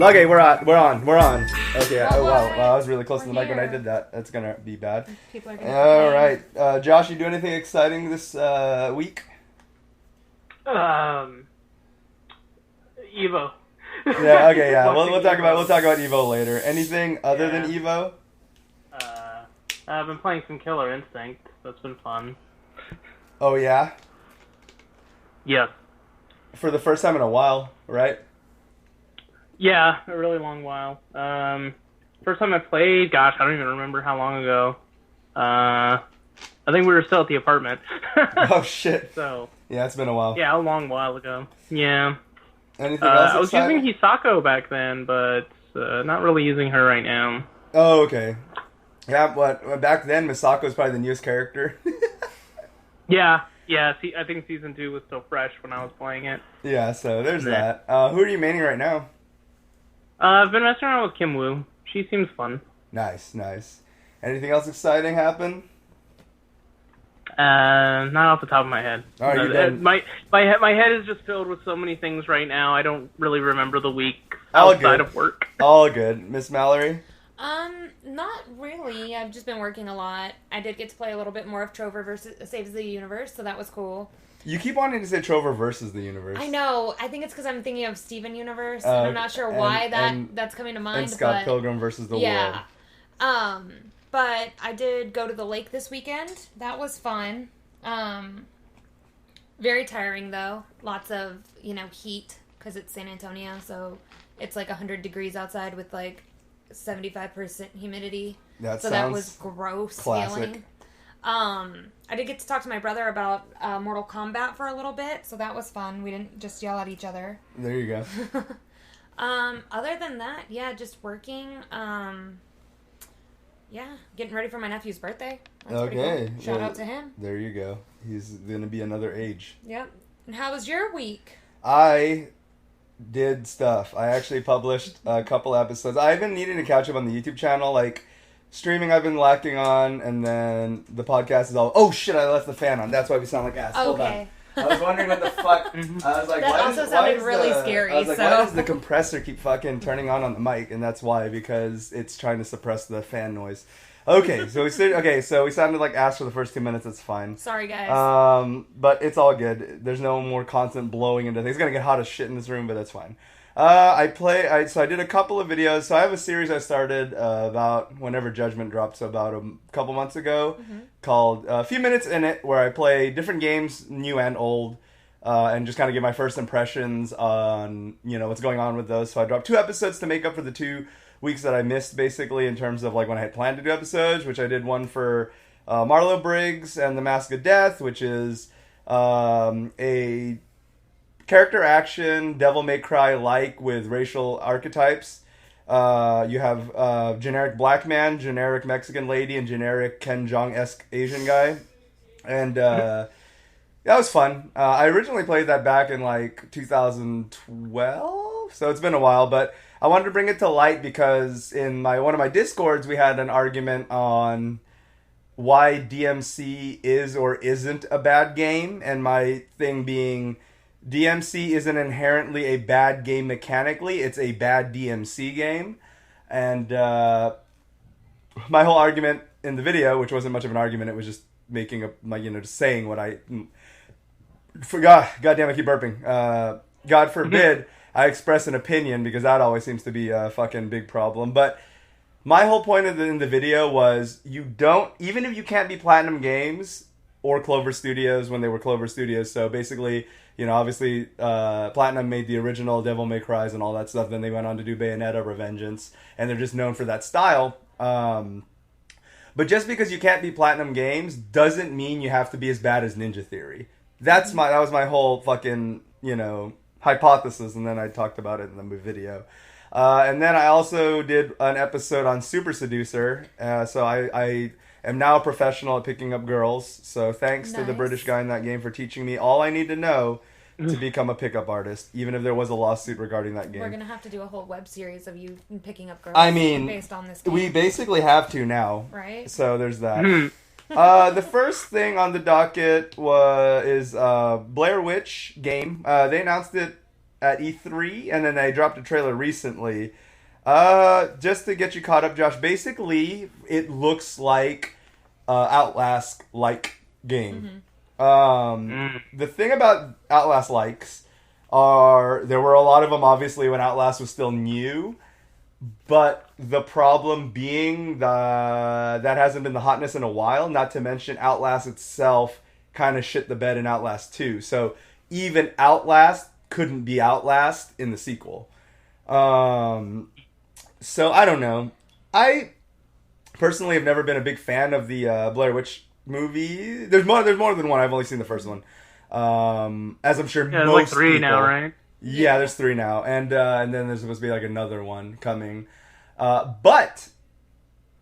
Okay, we're on. Okay, Oh, wow, wait. I was really close to the We're mic when I here. did that. That's gonna be bad. People are gonna All complain. right, Josh, you do anything exciting this week? Evo. Yeah, okay, yeah. Watching We'll talk Evo. about Evo later. Anything other than Yeah. Evo? I've been playing some Killer Instinct. That's been fun. Oh yeah, Yes. for the first time in a while, right? Yeah, a really long while. First time I played, gosh, I don't even remember how long ago. I think we were still at the apartment. Oh shit. So, Yeah, it's been a while. yeah, a long while ago. Yeah. Anything else I was exciting? using Hisako back then, but not really using her right now. Oh, okay. Yeah, but back then, Misako was probably the newest character. Yeah, see, I think Season 2 was still fresh when I was playing it. Yeah, so there's Yeah. that. Who are you maining right now? I've been messing around with Kim Woo. She seems fun. Nice. Anything else exciting happen? Not off the top of my head. All right, you done? My head is just filled with so many things right now. I don't really remember the week All outside good. of work. All good. Miss Mallory? Not really. I've just been working a lot. I did get to play a little bit more of Trover versus Saves the Universe, so that was cool. You keep wanting to say Trover versus the universe. I know. I think it's because I'm thinking of Steven Universe, and Oh, I'm not sure why and- that's coming to mind. And Scott but Pilgrim versus the yeah. world. But I did go to the lake this weekend. That was fun. Very tiring though. Lots of, heat because it's San Antonio, so it's like 100 degrees outside with like 75% humidity. That So sounds that was gross classic. feeling. I did get to talk to my brother about Mortal Kombat for a little bit, so that was fun. We didn't just yell at each other. There you go. Other than that, yeah, just working. Yeah, getting ready for my nephew's birthday. That's pretty Okay. cool. Shout Well, out to him. There you go. He's going to be another age. Yep. And how was your week? I did stuff. I actually published a couple episodes. I've been needing to catch up on the YouTube channel. Like, streaming I've been lacking on, and then the podcast is all, oh shit, I left the fan on. That's why we sound like ass. Hold on. Okay. I was wondering what the fuck. I was like, That why also does, sounded why does really the, scary, I was like, so- why does the compressor keep fucking turning on the mic? And that's why, because it's trying to suppress the fan noise. Okay, so we sounded like ass for the first 2 minutes. It's fine. Sorry, guys. But it's all good. There's no more constant blowing into things. It's gonna get hot as shit in this room, but that's fine. I did a couple of videos. So I have a series I started about whenever Judgment dropped, so about a couple months ago, called A Few Minutes in It, where I play different games, new and old, and just kind of give my first impressions on what's going on with those. So I dropped 2 episodes to make up for the 2 weeks that I missed, basically, in terms of like when I had planned to do episodes, which I did one for Marlo Briggs and the Mask of Death, which is a character action Devil May Cry like with racial archetypes. You have generic black man, generic Mexican lady, and generic Ken Jeong-esque Asian guy. And that was fun. I originally played that back in like 2012, so it's been a while, but I wanted to bring it to light because in one of my Discords we had an argument on why DMC is or isn't a bad game, and my thing being DMC isn't inherently a bad game mechanically, it's a bad DMC game. And my whole argument in the video, which wasn't much of an argument, it was just making just saying what I forgot. God damn, I keep burping. God forbid I express an opinion, because that always seems to be a fucking big problem. But my whole point in the video was, even if you can't be Platinum Games or Clover Studios when they were Clover Studios, so basically, obviously Platinum made the original Devil May Cries and all that stuff, then they went on to do Bayonetta, Revengeance, and they're just known for that style. But just because you can't be Platinum Games doesn't mean you have to be as bad as Ninja Theory. That was my whole fucking, hypothesis, and then I talked about it in the video. And then I also did an episode on Super Seducer, so I am now a professional at picking up girls, so thanks to the Nice. British guy in that game for teaching me all I need to know to become a pickup artist, even if there was a lawsuit regarding that game. We're gonna have to do a whole web series of you picking up girls. I mean, based on this game, We basically have to now. right? So there's that. The first thing on the docket is Blair Witch game. They announced it at E3, and then they dropped a trailer recently. Just to get you caught up, Josh, basically, it looks like Outlast-like game. The thing about Outlast-likes are, there were a lot of them, obviously, when Outlast was still new, but the problem being that hasn't been the hotness in a while, not to mention Outlast itself kind of shit the bed in Outlast 2. So even Outlast couldn't be Outlast in the sequel. So I don't know. I personally have never been a big fan of the Blair Witch movie. There's more than one. I've only seen the first one. As I'm sure there's most like 3 people, now, right? Yeah, there's 3 now, and then there's supposed to be like another one coming. But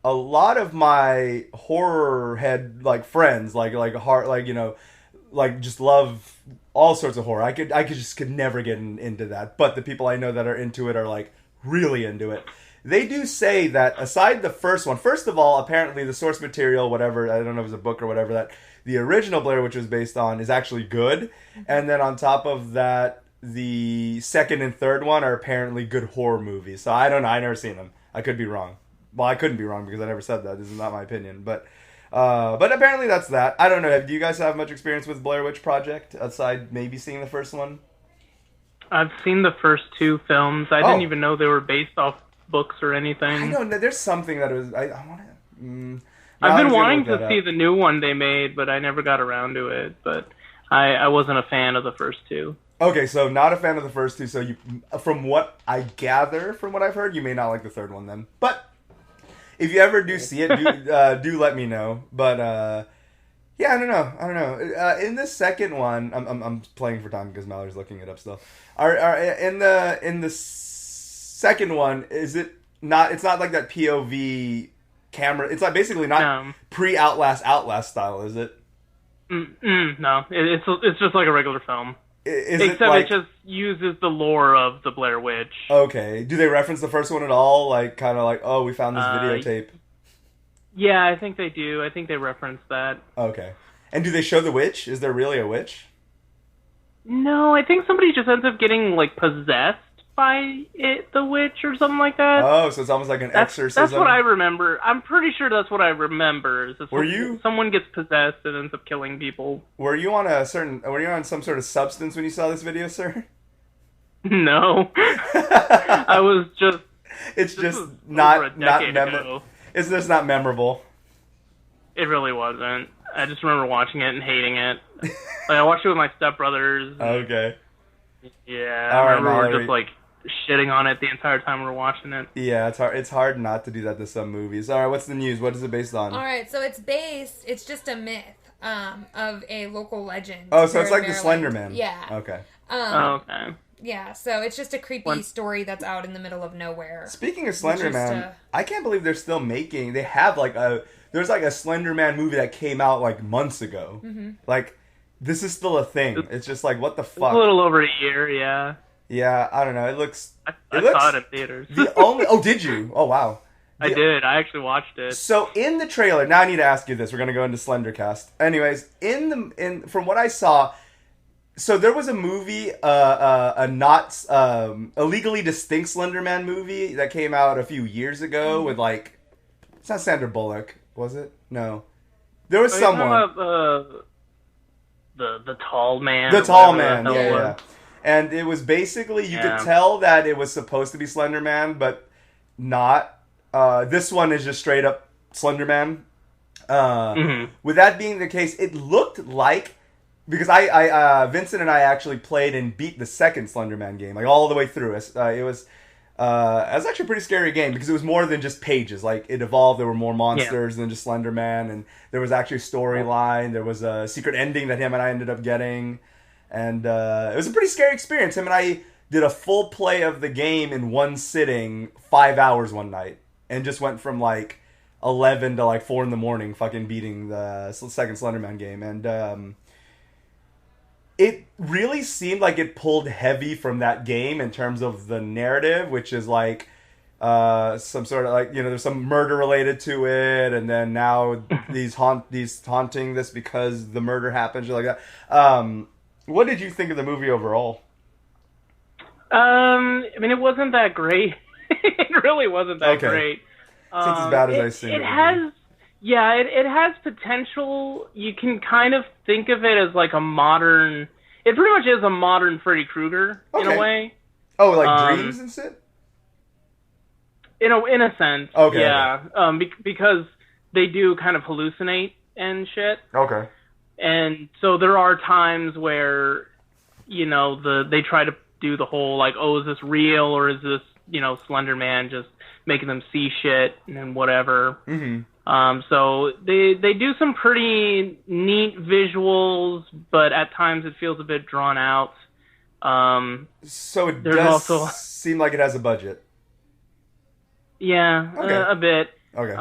a lot of my horror head like friends, like just love all sorts of horror. I could never get into that. But the people I know that are into it are like really into it. They do say that aside the first one, first of all, apparently the source material, whatever, I don't know if it's a book or whatever, that the original Blair Witch was based on is actually good. And then on top of that, the second and third one are apparently good horror movies. So I don't know. I never seen them. I could be wrong. Well, I couldn't be wrong because I never said that. This is not my opinion. But apparently that's that. I don't know. Do you guys have much experience with Blair Witch Project aside maybe seeing the first one? I've seen the first 2 films. I didn't even know they were based off books or anything. I don't know. There's something that was. I want to. I've been wanting to see the new one they made, but I never got around to it. But I wasn't a fan of the first 2. Okay, so not a fan of the first 2. So you, from what I gather, from what I've heard, you may not like the third one then. But if you ever do see it, do let me know. But yeah, I don't know. In the second one, I'm playing for time because Mallory's looking it up still. In the second one, is it not? It's not like that POV camera. It's like basically not pre-Outlast style, is it? No, it's just like a regular film. Except it just uses the lore of the Blair Witch. Okay. Do they reference the first one at all? Like, kind of like, oh, we found this videotape. Yeah, I think they do. I think they reference that. Okay. And do they show the witch? Is there really a witch? No, I think somebody just ends up getting, like, possessed by the witch or something like that. Oh, so it's almost like an exorcism? That's what I remember. I'm pretty sure that's what I remember. Someone gets possessed and ends up killing people. Were you on some sort of substance when you saw this video, sir? No. I was just... It's just not memorable. It's just not memorable. It really wasn't. I just remember watching it and hating it. Like, I watched it with my stepbrothers. Okay. Yeah, I remember we were just, like, shitting on it the entire time we were watching it. Yeah, it's hard not to do that to some movies. All right, what's the news? What is it based on? All right, so it's just a myth of a local legend. Oh, so it's like the Slender Man. Yeah. Okay. Okay. Yeah, so it's just a creepy story that's out in the middle of nowhere. Speaking of Slender Man, I can't believe they're still making... They have, like, there's, like, a Slender Man movie that came out, like, months ago. Mm-hmm. Like, this is still a thing. It's just like, what the fuck? A little over a year, yeah. Yeah, I don't know. It looks... I saw it in theaters. Oh, did you? Oh, wow. I did. I actually watched it. So, in the trailer... Now I need to ask you this. We're going to go into Slendercast. Anyways, from what I saw... So there was a movie, a legally distinct Slender Man movie that came out a few years ago with, like... It's not Sandra Bullock, was it? No. There was someone... The tall man. The tall man, yeah. And it was basically, you could tell that it was supposed to be Slender Man, but not. This one is just straight up Slender Man. With that being the case, it looked like, because Vincent and I actually played and beat the second Slender Man game, like all the way through. It was actually a pretty scary game because it was more than just pages. Like, it evolved. There were more monsters than just Slender Man, and there was actually a storyline. There was a secret ending that him and I ended up getting, and it was a pretty scary experience. Him and I did a full play of the game in one sitting, 5 hours one night, and just went from like 11 to like 4 in the morning, fucking beating the second Slender Man game, and it really seemed like it pulled heavy from that game in terms of the narrative, which is like some sort of like, there's some murder related to it, and then now these haunting this because the murder happened, like that. What did you think of the movie overall? I mean, it wasn't that great. It really wasn't that great. So it's as bad as I assumed. It has, yeah, it has potential. You can kind of think of it as like a modern. It pretty much is a modern Freddy Krueger in a way. Oh, like dreams and shit. In a sense, okay. Yeah, okay. Because they do kind of hallucinate and shit. Okay. And so there are times where, they try to do the whole like, oh, is this real or is this, Slender Man just making them see shit and whatever. Mm-hmm. So they do some pretty neat visuals, but at times it feels a bit drawn out. So it does seem like it has a budget. Yeah, a bit. Okay.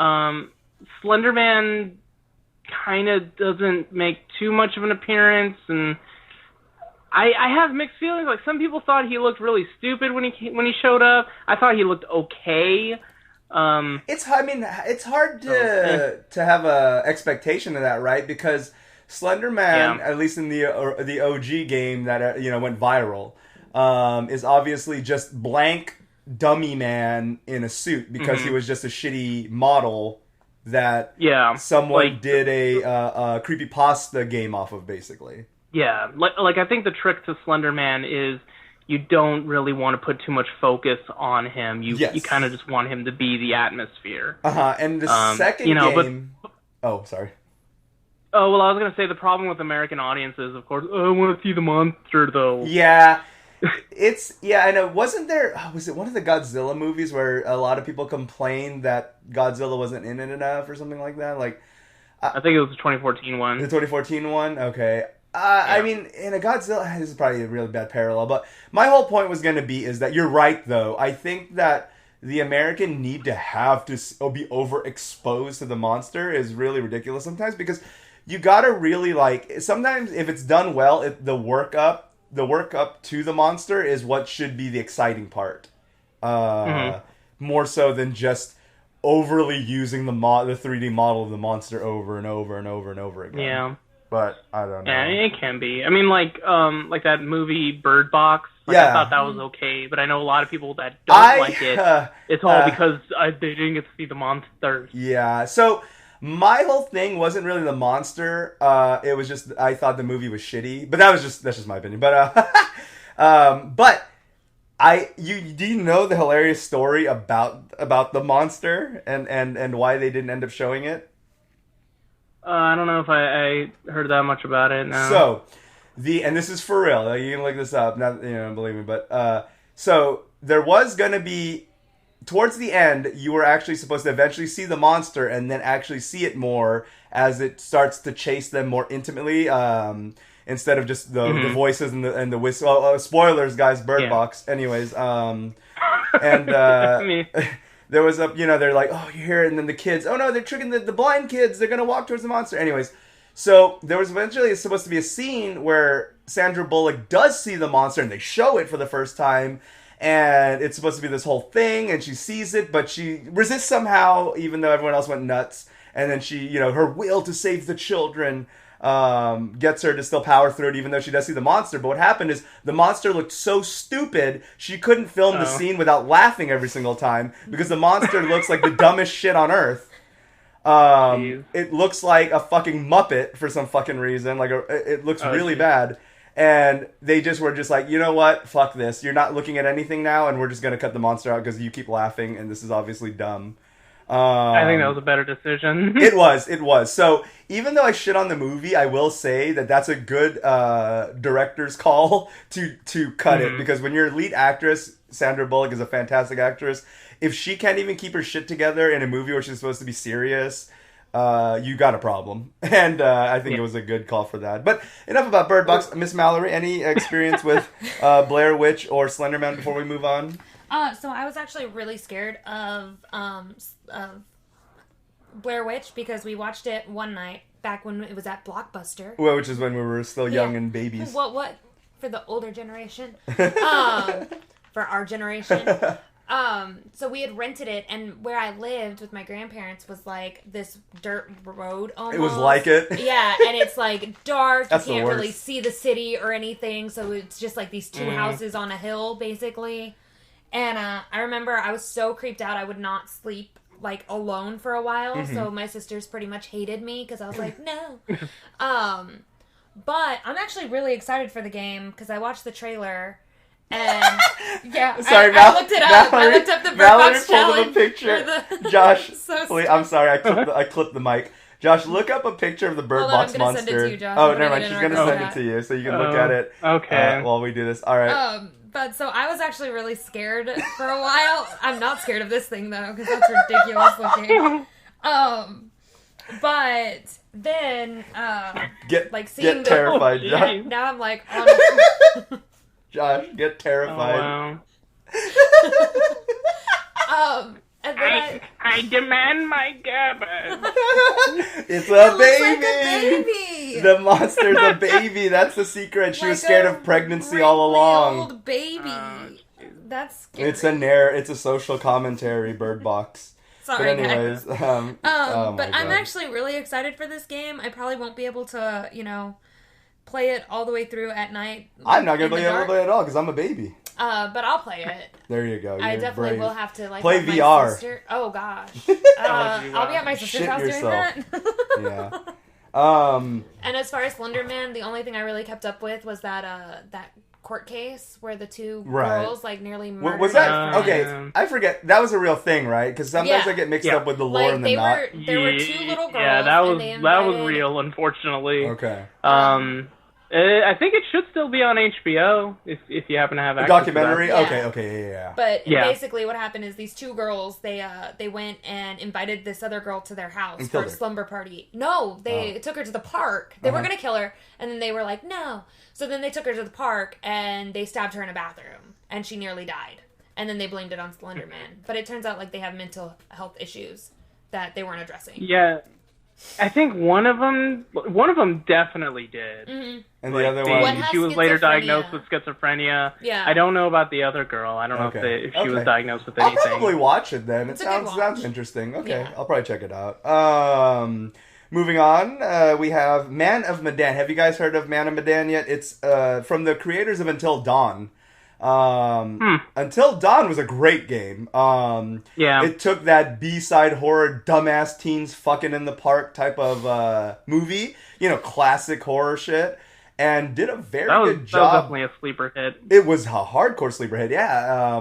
Slender Man kind of doesn't make too much of an appearance, and I have mixed feelings. Like, some people thought he looked really stupid when he showed up. I thought he looked okay. It's hard to have a expectation of that, right? Because Slender Man, at least in the OG game that went viral, is obviously just blank dummy man in a suit because he was just a shitty model that someone did a creepypasta game off of, basically. Yeah, like I think the trick to Slender Man is you don't really want to put too much focus on him. You kind of just want him to be the atmosphere. And the second game... Oh, sorry. Oh, well, I was going to say the problem with American audiences, of course, I want to see the monster, though. Yeah. I know. Wasn't there... was it one of the Godzilla movies where a lot of people complained that Godzilla wasn't in it enough or something like that? Like, I think it was the 2014 one. The 2014 one? Okay. I mean, in a Godzilla... This is probably a really bad parallel, but my whole point was going to be is that you're right, though. I think that the American need to have to be overexposed to the monster is really ridiculous sometimes, because you gotta really, like... Sometimes, if it's done well, the work up to the monster is what should be the exciting part. More so than just overly using the 3D model of the monster over and over and over and over again. Yeah. But I don't know. Yeah, it can be. I mean, like that movie Bird Box. I thought that was okay, but I know a lot of people that don't like it. It's all because they didn't get to see the monsters. Yeah. So my whole thing wasn't really the monster. It was just I thought the movie was shitty. But that's just my opinion. But do you know the hilarious story about the monster and why they didn't end up showing it? I don't know if I heard that much about it. No. So and this is for real. You can look this up. Not believe me, but so there was gonna be. Towards the end, you were actually supposed to eventually see the monster and then actually see it more as it starts to chase them more intimately, instead of just the voices and the whistle. Spoilers, guys, Bird Box. Anyways, and there was they're like, oh, you're here, and then the kids, oh no, they're tricking the blind kids. They're gonna walk towards the monster. Anyways, so there was eventually supposed to be a scene where Sandra Bullock does see the monster, and they show it for the first time. And it's supposed to be this whole thing, and she sees it, but she resists somehow, even though everyone else went nuts. And then she, her will to save the children gets her to still power through it, even though she does see the monster. But what happened is the monster looked so stupid, she couldn't film the scene without laughing every single time, because the monster looks like the dumbest shit on earth. It looks like a fucking Muppet for some fucking reason. It looks really bad. And they just were just like, you know what? Fuck this. You're not looking at anything now, and we're just going to cut the monster out because you keep laughing, and this is obviously dumb. I think that was a better decision. It was. So, even though I shit on the movie, I will say that that's a good director's call to cut it. Because when your lead actress, Sandra Bullock, is a fantastic actress, if she can't even keep her shit together in a movie where she's supposed to be serious... you got a problem. And I think it was a good call for that. But enough about Bird Box. Miss Mallory, any experience with Blair Witch or Slender Man before we move on? So I was actually really scared of Blair Witch because we watched it one night back when it was at Blockbuster. Well, which is when we were still young and babies. What? For the older generation. For our generation. So we had rented it, and where I lived with my grandparents was like this dirt road almost. It was like it. Yeah, and it's like dark. That's you can't the worst. really see the city or anything, so it's just like these two houses on a hill, basically. And I remember I was so creeped out I would not sleep like alone for a while. So my sisters pretty much hated me because I was like, no. But I'm actually really excited for the game because I watched the trailer. And yeah, Sorry, I looked it up. I looked up the Bird Box challenge. Pulled up a picture. for the- Josh, So please, I'm sorry, I clipped the mic. Josh, look up a picture of the Bird Hold on, Box I'm gonna monster. send it to you, Josh. Oh, I'm never gonna mind. get She's in gonna our send group it to you so you can look at it. Okay. While we do this. All right. But so I was actually really scared for a while. I'm not scared of this thing though, because that's ridiculous looking. But then, Get like seeing get the terrified, Oh, Josh. geez. now I'm like, Josh, get terrified. Oh, Oh, wow. and then I demand my Gabbard. It's it a looks baby. like a baby. The monster's a baby. That's the secret. She was Like scared a of pregnancy all wrinkly along. Old baby. That's scary. It's a social commentary, Bird Box. Sorry, But anyways, guys. oh my But I'm God. actually really excited for this game. I probably won't be able to, play it all the way through at night. I'm not gonna in the play it all dark. the way at all because I'm a baby. But I'll play it. There you go. I You're definitely brave. will have to Play have my VR. sister. Oh gosh. you I'll be at my sister's Shit house yourself. doing that. Yeah. Um. And as far as Slenderman, the only thing I really kept up with was that that court case where the two Right. girls like nearly murdered. Was that their friend. okay? Yeah. I forget. That was a real thing, right? Because sometimes Yeah. I get mixed Yeah. up with the lore Like and the they not. were, there were two little girls. Yeah, that was and they that was invited- real, unfortunately. Okay. I think it should still be on HBO if you happen to have A access documentary. To Yeah. Okay. Yeah. But Yeah. basically, what happened is these two girls they went and invited this other girl to their house And for a killed her. slumber party. No, they took her to the park. They were Uh-huh. gonna kill her, and then they were like, no. So then they took her to the park and they stabbed her in a bathroom, and she nearly died. And then they blamed it on Slenderman. But it turns out like they have mental health issues that they weren't addressing. Yeah, I think one of them definitely did. Mm-hmm. And Like, the other One one. has she was later schizophrenia. diagnosed with schizophrenia. Yeah. I don't know about the other girl. I don't know Okay. if she was Okay. diagnosed with I'll anything. probably watch it then. It's It a good sounds watch. interesting. Okay, Yeah. I'll probably check it out. Moving on, we have Man of Medan. Have you guys heard of Man of Medan yet? It's from the creators of Until Dawn. Until Dawn was a great game. Yeah. It took that B-side horror, dumbass teens fucking in the park type of movie, classic horror shit, and did a very that was good job. definitely a sleeper hit. It was a hardcore sleeper hit, yeah.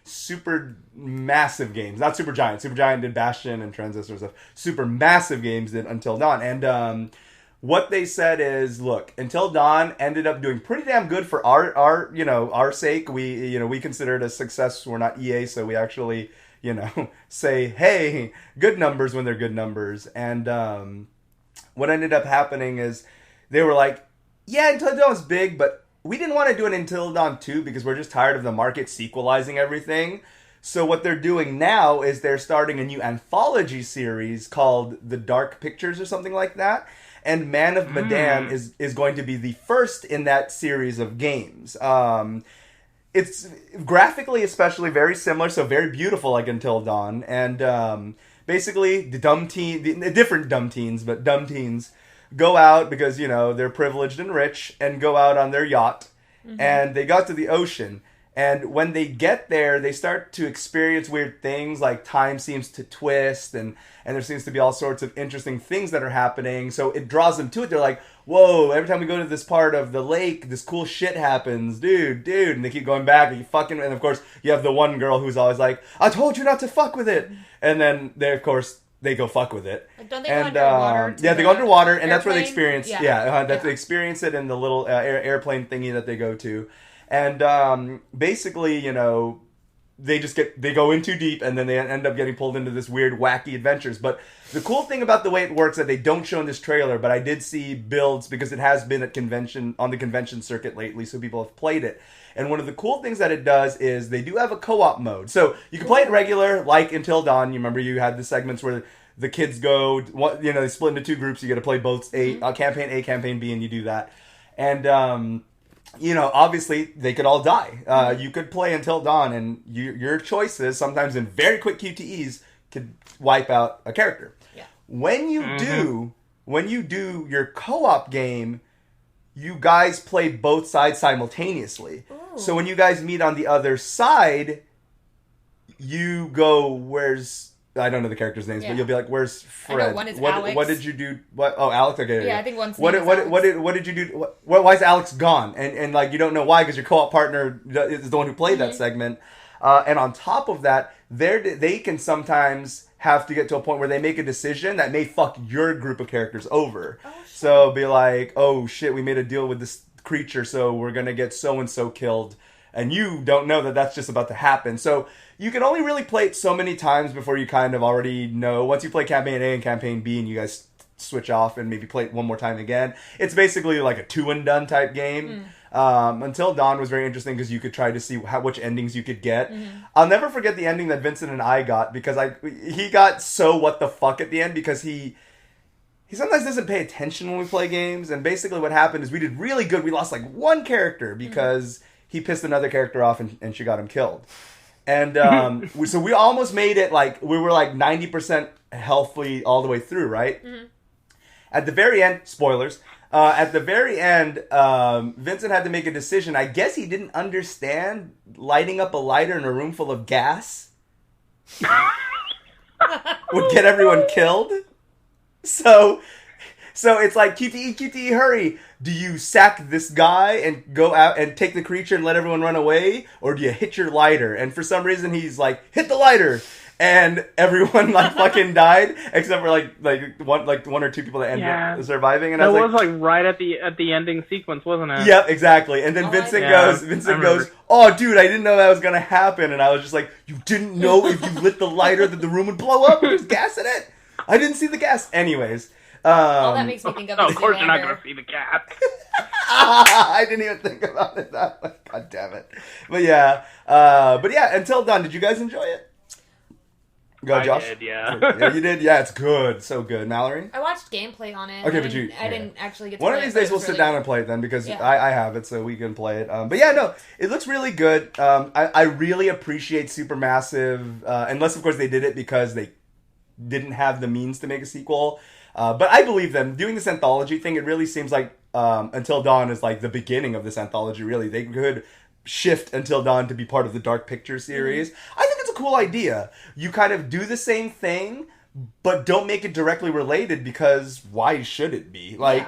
Super massive games, not Super Giant. Super Giant did Bastion and Transistor stuff. Super massive games did Until Dawn, and what they said is, look, Until Dawn ended up doing pretty damn good for our sake. We consider it a success. We're not EA, so we actually say, hey, good numbers when they're good numbers. And what ended up happening is they were like, yeah, Until Dawn was big, but we didn't want to do an Until Dawn 2 because we're just tired of the market sequelizing everything. So what they're doing now is they're starting a new anthology series called The Dark Pictures or something like that. And Man of Medan is going to be the first in that series of games. It's graphically especially very similar, so very beautiful like Until Dawn. And basically the different dumb teens, but dumb teens go out because, they're privileged and rich and go out on their yacht. And they got to the ocean. And when they get there, they start to experience weird things like time seems to twist and there seems to be all sorts of interesting things that are happening. So it draws them to it. They're like, whoa, every time we go to this part of the lake, this cool shit happens. Dude. And they keep going back and and of course, you have the one girl who's always like, I told you not to fuck with it. And then they go fuck with it. Don't they go underwater? Yeah, they go underwater, and that's where they airplane? experience. Yeah. They experience it in the little airplane thingy that they go to, and basically, they go in too deep, and then they end up getting pulled into this weird, wacky adventures. But the cool thing about the way it works that they don't show in this trailer, but I did see builds because it has been on the convention circuit lately, so people have played it. And one of the cool things that it does is they do have a co-op mode. So you can play it regular, like Until Dawn. You remember you had the segments where the kids go, they split into two groups. You got to play both campaign A, campaign B, and you do that. And obviously they could all die. You could play Until Dawn, and your choices, sometimes in very quick QTEs, could wipe out a character. Yeah. When you do your co-op game, you guys play both sides simultaneously. Ooh. So when you guys meet on the other side, you go, I don't know the characters' names, but you'll be like, "Where's Fred? I know one is Alex. What did you do? What? Oh, Alex. Okay. Yeah, I think one's What name is did what did you do? Why is Alex gone? And like you don't know why because your co-op partner is the one who played that segment. And on top of that, they can sometimes have to get to a point where they make a decision that may fuck your group of characters over. Oh, shit. So be like, "Oh shit, we made a deal with this creature, so we're gonna get so and so killed." And you don't know that that's just about to happen. So you can only really play it so many times before you kind of already know. Once you play Campaign A and Campaign B and you guys switch off and maybe play it one more time again, it's basically like a 2-and-done type game. Until Dawn was very interesting because you could try to see which endings you could get. I'll never forget the ending that Vincent and I got because he got so what the fuck at the end because he sometimes doesn't pay attention when we play games. And basically what happened is we did really good. We lost like one character because he pissed another character off and she got him killed. And so we almost made it like we were like 90% healthy all the way through, right? At the very end, spoilers. At the very end, Vincent had to make a decision. I guess he didn't understand lighting up a lighter in a room full of gas would get everyone killed. So it's like, QTE, hurry. Do you sack this guy and go out and take the creature and let everyone run away? Or do you hit your lighter? And for some reason, he's like, hit the lighter. And everyone like fucking died, except for like one or two people that ended up surviving. And that I was was like right at the ending sequence, wasn't it? Yep, exactly. And then Vincent goes, "Oh, dude, I didn't know that was gonna happen." And I was just like, "You didn't know if you lit the lighter that the room would blow up? There's gas in it. I didn't see the gas." Anyways, that makes me think of. Of course, you're not gonna see the gas. I didn't even think about it that way. God damn it. But yeah, Until Dawn. Did you guys enjoy it? Go, Josh. I did, yeah. Yeah, you did? Yeah, it's good. So good. Mallory? I watched gameplay on it. Okay, but I didn't actually get to one play of these it, days we'll sit down and play it then because I have it so we can play it. But yeah, no, it looks really good. I really appreciate Supermassive, unless of course they did it because they didn't have the means to make a sequel. But I believe them. Doing this anthology thing, it really seems like Until Dawn is like the beginning of this anthology, really. They could shift Until Dawn to be part of the Dark Picture series. I think it's a cool idea. You kind of do the same thing, but don't make it directly related because why should it be? And I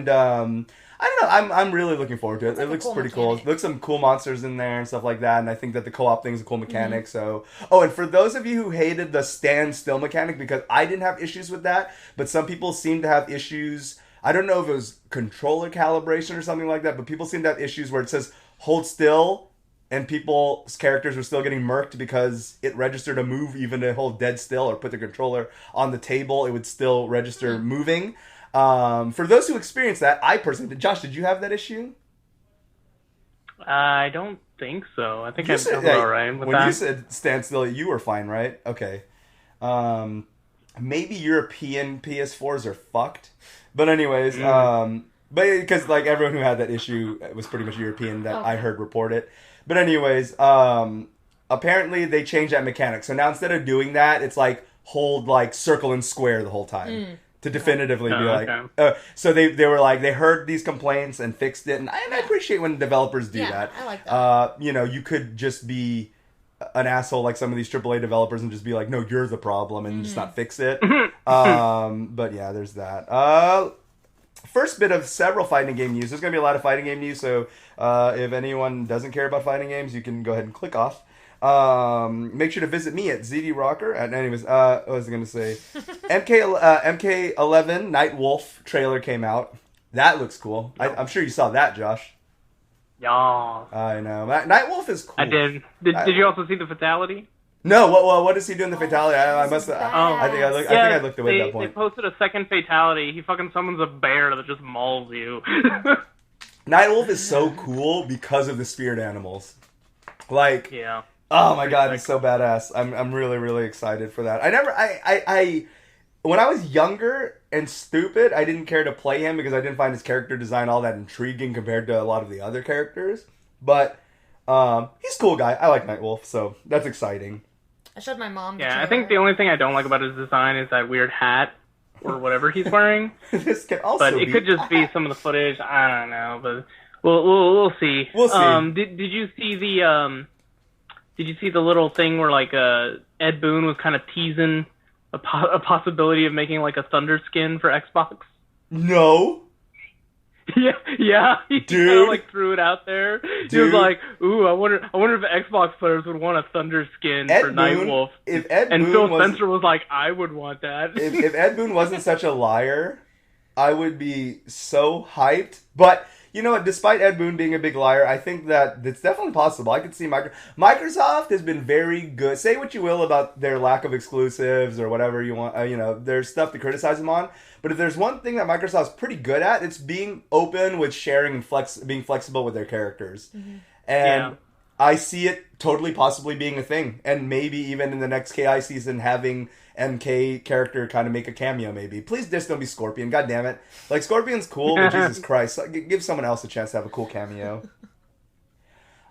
don't know. I'm really looking forward to it. It looks pretty cool. It looks some cool monsters in there and stuff like that. And I think that the co-op thing is a cool mechanic. So, and for those of you who hated the stand still mechanic, because I didn't have issues with that, but some people seem to have issues. I don't know if it was controller calibration or something like that, but people seem to have issues where it says hold still and people's characters were still getting murked because it registered a move even to hold dead still or put the controller on the table. It would still register moving. For those who experienced that, I personally did. Josh, did you have that issue? I don't think so. I think I was all right with that. When you said stand still, you were fine, right? Okay. Maybe European PS4s are fucked. But anyways, but because like everyone who had that issue was pretty much European that I heard report it. But anyways, apparently they changed that mechanic. So now instead of doing that, it's like hold like circle and square the whole time. To definitively be like, so they were like, they heard these complaints and fixed it, and I appreciate when developers do that. I like that. You could just be an asshole like some of these AAA developers and just be like, no, you're the problem, and just not fix it. But yeah, there's that. First bit of several fighting game news. There's going to be a lot of fighting game news, so if anyone doesn't care about fighting games, you can go ahead and click off. Make sure to visit me at ZD Rocker. Anyways, what was I going to say? MK11 Night Wolf trailer came out. That looks cool. I'm sure you saw that, Josh. Yeah. I know. Night Wolf is cool. I did. Did you also see the fatality? No. What does he do in the fatality? I must. I think I looked away at that point. They posted a second fatality. He fucking summons a bear that just mauls you. Night Wolf is so cool because of the spirit animals. Like. Yeah. Oh my god, he's so badass. I'm really, really excited for that. when I was younger and stupid, I didn't care to play him because I didn't find his character design all that intriguing compared to a lot of the other characters. But he's a cool guy. I like Nightwolf, so that's exciting. I showed my mom. Yeah, I think the only thing I don't like about his design is that weird hat or whatever he's wearing. This can also but it could just be some of the footage. I don't know, but we'll see. We'll see. Did you see the little thing where like Ed Boon was kind of teasing a possibility of making like a Thunder skin for Xbox? No. Yeah, he Dude. kind of like threw it out there. Dude. He was like, "Ooh, I wonder if Xbox players would want a Thunder skin Ed for Boon, Nightwolf." If Ed and Boon Phil was, Spencer was like, "I would want that." if Ed Boon wasn't such a liar, I would be so hyped. But you know what? Despite Ed Boon being a big liar, I think that it's definitely possible. I could see Microsoft has been very good. Say what you will about their lack of exclusives or whatever you want. There's stuff to criticize them on. But if there's one thing that Microsoft's pretty good at, it's being open with sharing and being flexible with their characters. Mm-hmm. And I see it totally possibly being a thing. And maybe even in the next KI season having MK character kind of make a cameo maybe. Please just don't be Scorpion. God damn it. Like, Scorpion's cool, but Jesus Christ. Give someone else a chance to have a cool cameo.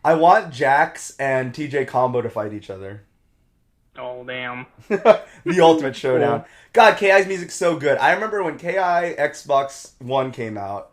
I want Jax and TJ Combo to fight each other. Oh, damn. The ultimate showdown. Cool. God, KI's music's so good. I remember when KI Xbox One came out.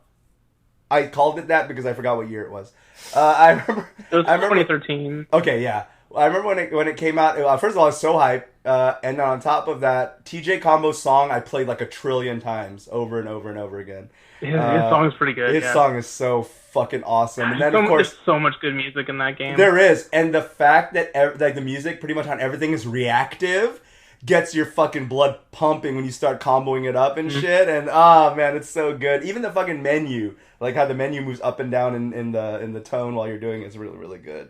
I called it that because I forgot what year it was. I remember. It was 2013. Okay, yeah. I remember when it came out. First of all, I was so hyped. And then on top of that, TJ Combo's song I played like 1 trillion times over and over and over again. His song is pretty good. His song is so fucking awesome. And then, of course, there's so much good music in that game. There is. And the fact that the music pretty much on everything is reactive gets your fucking blood pumping when you start comboing it up and shit. And, man, it's so good. Even the fucking menu, like how the menu moves up and down in the tone while you're doing it is really, really good.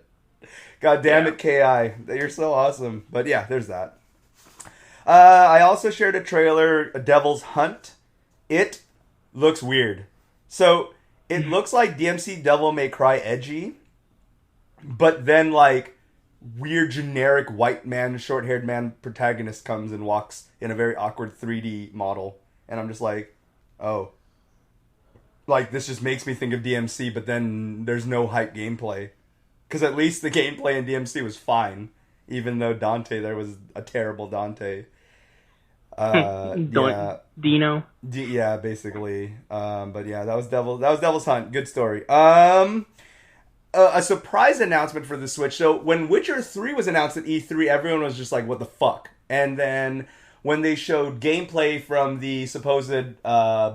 God damn it, KI. You're so awesome. But yeah, there's that. I also shared a trailer, Devil's Hunt. It looks weird. So, it looks like DMC Devil May Cry edgy, but then, like, weird generic white man, short-haired man protagonist comes and walks in a very awkward 3D model. And I'm just like, oh. Like, this just makes me think of DMC, but then there's no hype gameplay. Because at least the gameplay in DMC was fine. Even though Dante, there was a terrible Dante. Dino. Yeah, basically. But yeah, that was Devil's Hunt. Good story. A surprise announcement for the Switch. So when Witcher 3 was announced at E3, everyone was just like, what the fuck? And then when they showed gameplay from the supposed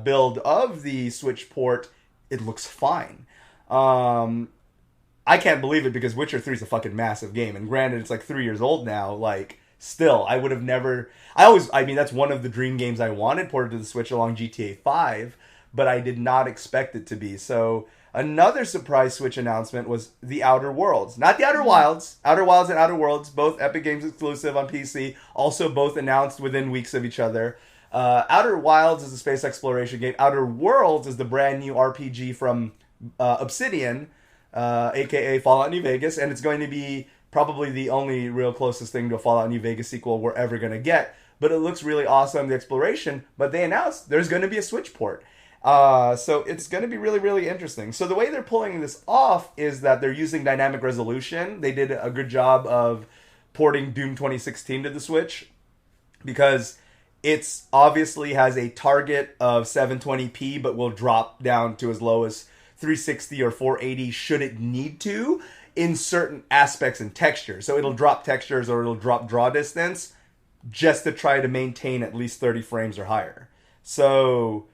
build of the Switch port, it looks fine. I can't believe it because Witcher 3 is a fucking massive game. And granted, it's like 3 years old now. Like, still, I would have never... that's one of the dream games I wanted ported to the Switch along GTA 5, but I did not expect it to be. So, another surprise Switch announcement was The Outer Worlds. Not The Outer Wilds. Outer Wilds and Outer Worlds, both Epic Games exclusive on PC. Also both announced within weeks of each other. Outer Wilds is a space exploration game. Outer Worlds is the brand new RPG from Obsidian, a.k.a. Fallout New Vegas, and it's going to be probably the only real closest thing to a Fallout New Vegas sequel we're ever going to get. But it looks really awesome, the exploration. But they announced there's going to be a Switch port. So it's going to be really, really interesting. So the way they're pulling this off is that they're using dynamic resolution. They did a good job of porting Doom 2016 to the Switch because it's obviously has a target of 720p, but will drop down to as low as 360 or 480 should it need to in certain aspects and textures. So it'll drop textures or it'll drop draw distance just to try to maintain at least 30 frames or higher. So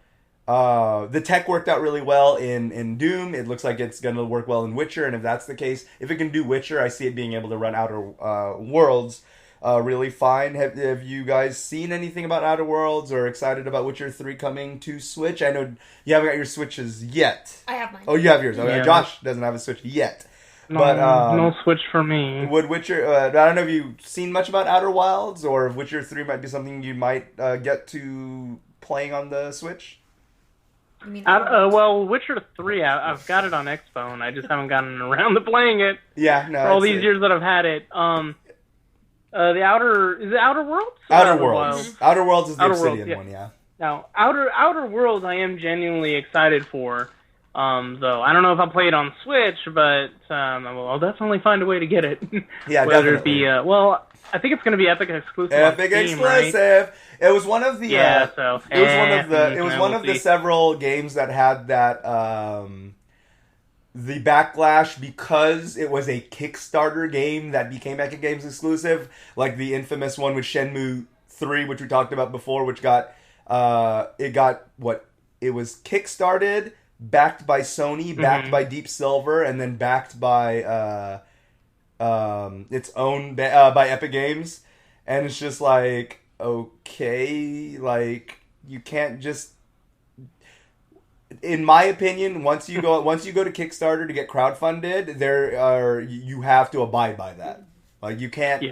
the tech worked out really well in Doom. It looks like it's going to work well in Witcher, and if that's the case, if it can do Witcher, I see it being able to run Outer Worlds really fine. Have you guys seen anything about Outer Worlds or excited about Witcher 3 coming to Switch? I know you haven't got your Switches yet. I have mine. Oh, you have yours. Okay. Yeah. Josh doesn't have a Switch yet. No, but no Switch for me. Would Witcher... I don't know if you've seen much about Outer Wilds, or if Witcher 3 might be something you might get to playing on the Switch? You mean well, Witcher 3, I've got it on Xphone. I just haven't gotten around to playing it. Yeah, no. For all these years that I've had it. The Outer Worlds? Outer Worlds. Wilds? Outer Worlds is the Outer Worlds, Obsidian one, yeah. Now, Outer Worlds, I am genuinely excited for. Though I don't know if I'll play it on Switch, but I'll definitely find a way to get it. Yeah, Whether definitely. it be I think it's going to be Epic exclusive. Epic on Steam, exclusive. Right? It was one of the. So it was one of the. It was one of the see. several games that had that. The backlash because it was a Kickstarter game that became Epic Games exclusive, like the infamous one with Shenmue 3, which we talked about before, which got it was kickstarted, backed by Sony, backed by Deep Silver, and then backed by its own by Epic Games, and it's just like, okay, like you can't just. In my opinion, once you go to Kickstarter to get crowdfunded, you have to abide by that. Like you can't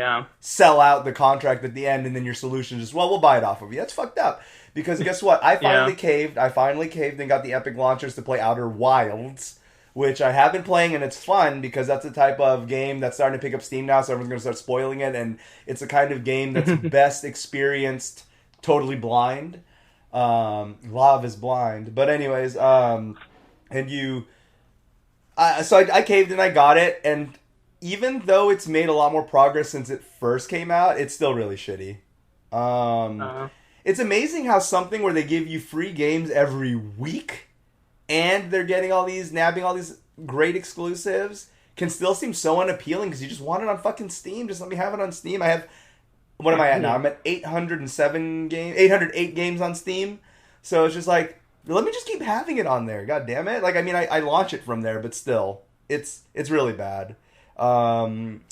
sell out the contract at the end and then your solution is just, well, we'll buy it off of you. That's fucked up. Because guess what? I finally caved. I finally caved and got the Epic launchers to play Outer Wilds, which I have been playing, and it's fun because that's the type of game that's starting to pick up steam now, so everyone's going to start spoiling it, and it's the kind of game that's best experienced totally blind. Love is blind. But anyways, I caved and I got it, and even though it's made a lot more progress since it first came out, it's still really shitty. It's amazing how something where they give you free games every week and they're nabbing all these great exclusives can still seem so unappealing because you just want it on fucking Steam. Just let me have it on Steam. What am I at now? I'm at 808 games on Steam. So it's just like, let me just keep having it on there. God damn it. Like, I mean, I launch it from there, but still, it's really bad. One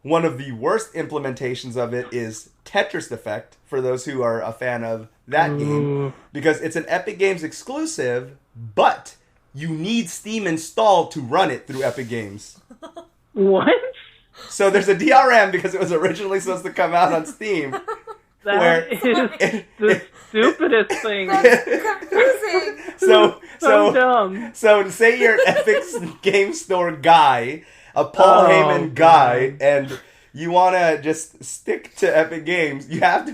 of the worst implementations of it is Tetris Effect, for those who are a fan of that game. Because it's an Epic Games exclusive, but you need Steam installed to run it through Epic Games. What? So there's a DRM because it was originally supposed to come out on Steam. That is the stupidest thing. Confusing. So dumb. So say you're an Epic Game Store guy, a Paul Heyman guy, and you want to just stick to Epic Games, you have to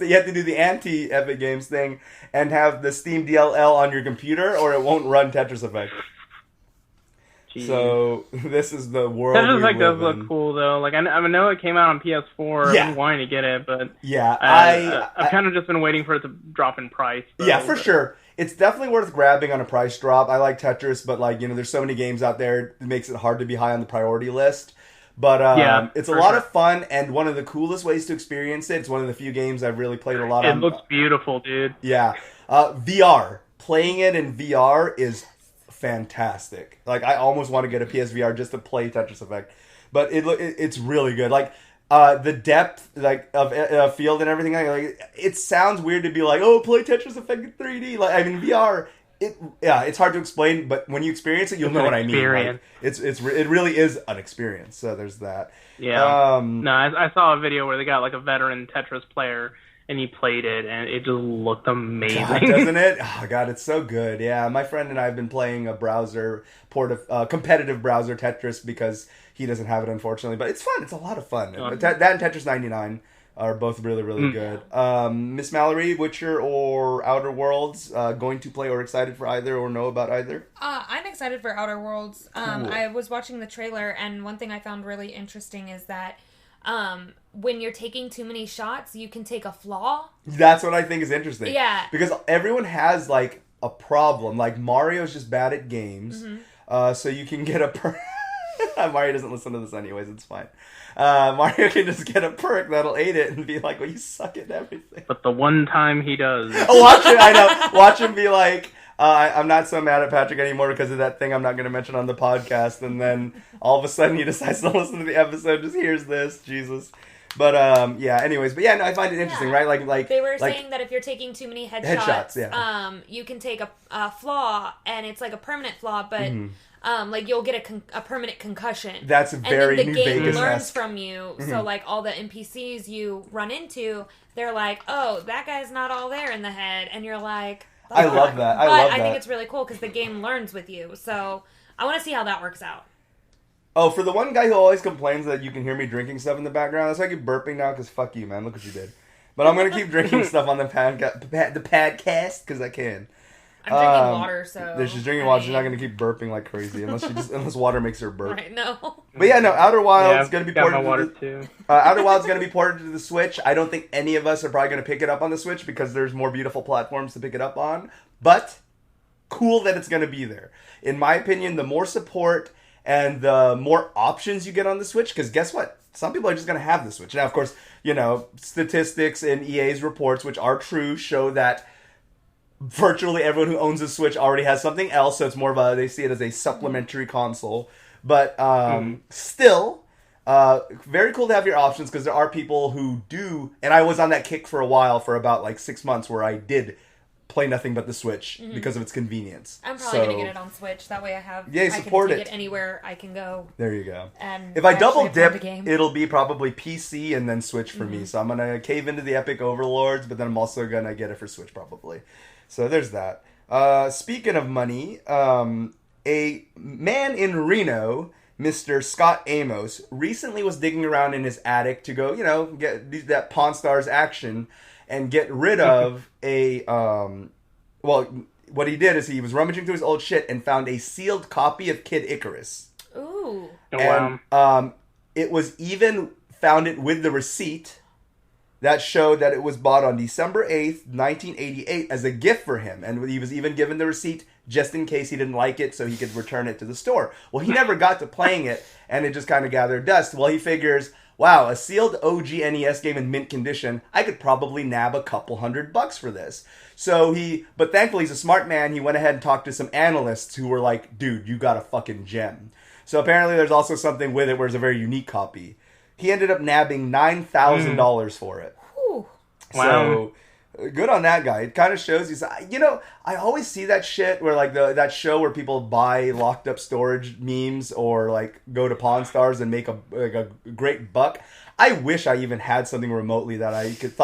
you have to do the anti-Epic Games thing and have the Steam DLL on your computer, or it won't run Tetris Effect. Jeez. So this is the world. Tetris Effect does look cool though. Like I know it came out on PS4. Yeah. I've been wanting to get it, but yeah, I've kind of just been waiting for it to drop in price. Yeah, for sure. It's definitely worth grabbing on a price drop. I like Tetris, but there's so many games out there, it makes it hard to be high on the priority list. But it's a lot of fun, and one of the coolest ways to experience it. It's one of the few games I've really played a lot on. It looks beautiful, dude. Yeah. VR. Playing it in VR is fantastic. Like, I almost want to get a PSVR just to play Tetris Effect. But it's really good. Like, the depth of field and everything, like, it sounds weird to be like, oh, play Tetris Effect in 3D. Like, I mean, VR... it's hard to explain, but when you experience it, you'll know what I mean. Like, it really is an experience. So there's that. Yeah. No, I saw a video where they got like a veteran Tetris player, and he played it, and it just looked amazing. God, doesn't it? Oh God, it's so good. Yeah, my friend and I have been playing a competitive browser Tetris because he doesn't have it, unfortunately. But it's fun. It's a lot of fun. That and Tetris 99. Are both really, really good. Miss Mallory, Witcher or Outer Worlds, going to play or excited for either or know about either? I'm excited for Outer Worlds. Cool. I was watching the trailer, and one thing I found really interesting is that when you're taking too many shots, you can take a flaw. That's what I think is interesting. Yeah. Because everyone has, like, a problem. Like, Mario's just bad at games, so you can get Mario doesn't listen to this anyways, it's fine. Mario can just get a perk that'll aid it and be like, well, you suck at everything. But the one time he does. Watch him be like, I'm not so mad at Patrick anymore because of that thing I'm not going to mention on the podcast. And then all of a sudden he decides to listen to the episode, just hears this, Jesus. But, anyways. But, I find it interesting, right? Like they were saying that if you're taking too many headshots, you can take a flaw, and it's like a permanent flaw, but... like you'll get a permanent concussion. That's very and then the New game Vegas learns from you. So like all the NPCs you run into, they're like, oh, that guy's not all there in the head, and you're like, I love that. I think it's really cool because the game learns with you. So I want to see how that works out. Oh, for the one guy who always complains that you can hear me drinking stuff in the background, that's why I keep burping now, because fuck you, man. Look what you did. But I'm going to keep drinking stuff on the podcast, because I can. I'm drinking water, so... She's drinking water. She's not going to keep burping like crazy, unless water makes her burp. Right, no. But yeah, no, Outer Wilds going to be ported water too. Outer Wilds going to be ported to the Switch. I don't think any of us are probably going to pick it up on the Switch, because there's more beautiful platforms to pick it up on. But, cool that it's going to be there. In my opinion, the more support... and the more options you get on the Switch, because guess what? Some people are just going to have the Switch. Now, of course, statistics in EA's reports, which are true, show that virtually everyone who owns a Switch already has something else, so it's more of they see it as a supplementary console. But still, very cool to have your options, because there are people who do, and I was on that kick for a while, for about 6 months, where I did play nothing but the Switch because of its convenience. I'm probably going to get it on Switch. That way I have... Yeah, support I can take it anywhere I can go. There you go. And if I double dip, it'll be probably PC and then Switch for me. So I'm going to cave into the Epic Overlords, but then I'm also going to get it for Switch probably. So there's that. Speaking of money, a man in Reno, Mr. Scott Amos, recently was digging around in his attic to go, get that Pawn Stars action and get rid of what he did is he was rummaging through his old shit and found a sealed copy of Kid Icarus. Ooh. Oh, wow. It was even found it with the receipt that showed that it was bought on December 8th, 1988 as a gift for him. And he was even given the receipt just in case he didn't like it so he could return it to the store. Well, he never got to playing it, and it just kind of gathered dust. Well, he figures... wow, a sealed OG NES game in mint condition, I could probably nab a couple $100 for this. So but thankfully he's a smart man, he went ahead and talked to some analysts who were like, dude, you got a fucking gem. So apparently there's also something with it where it's a very unique copy. He ended up nabbing $9,000 for it. Whew. Wow. So, good on that guy. It kind of shows you. I always see that shit where that show where people buy locked up storage memes or go to Pawn Stars and make a great buck. I wish I even had something remotely that I could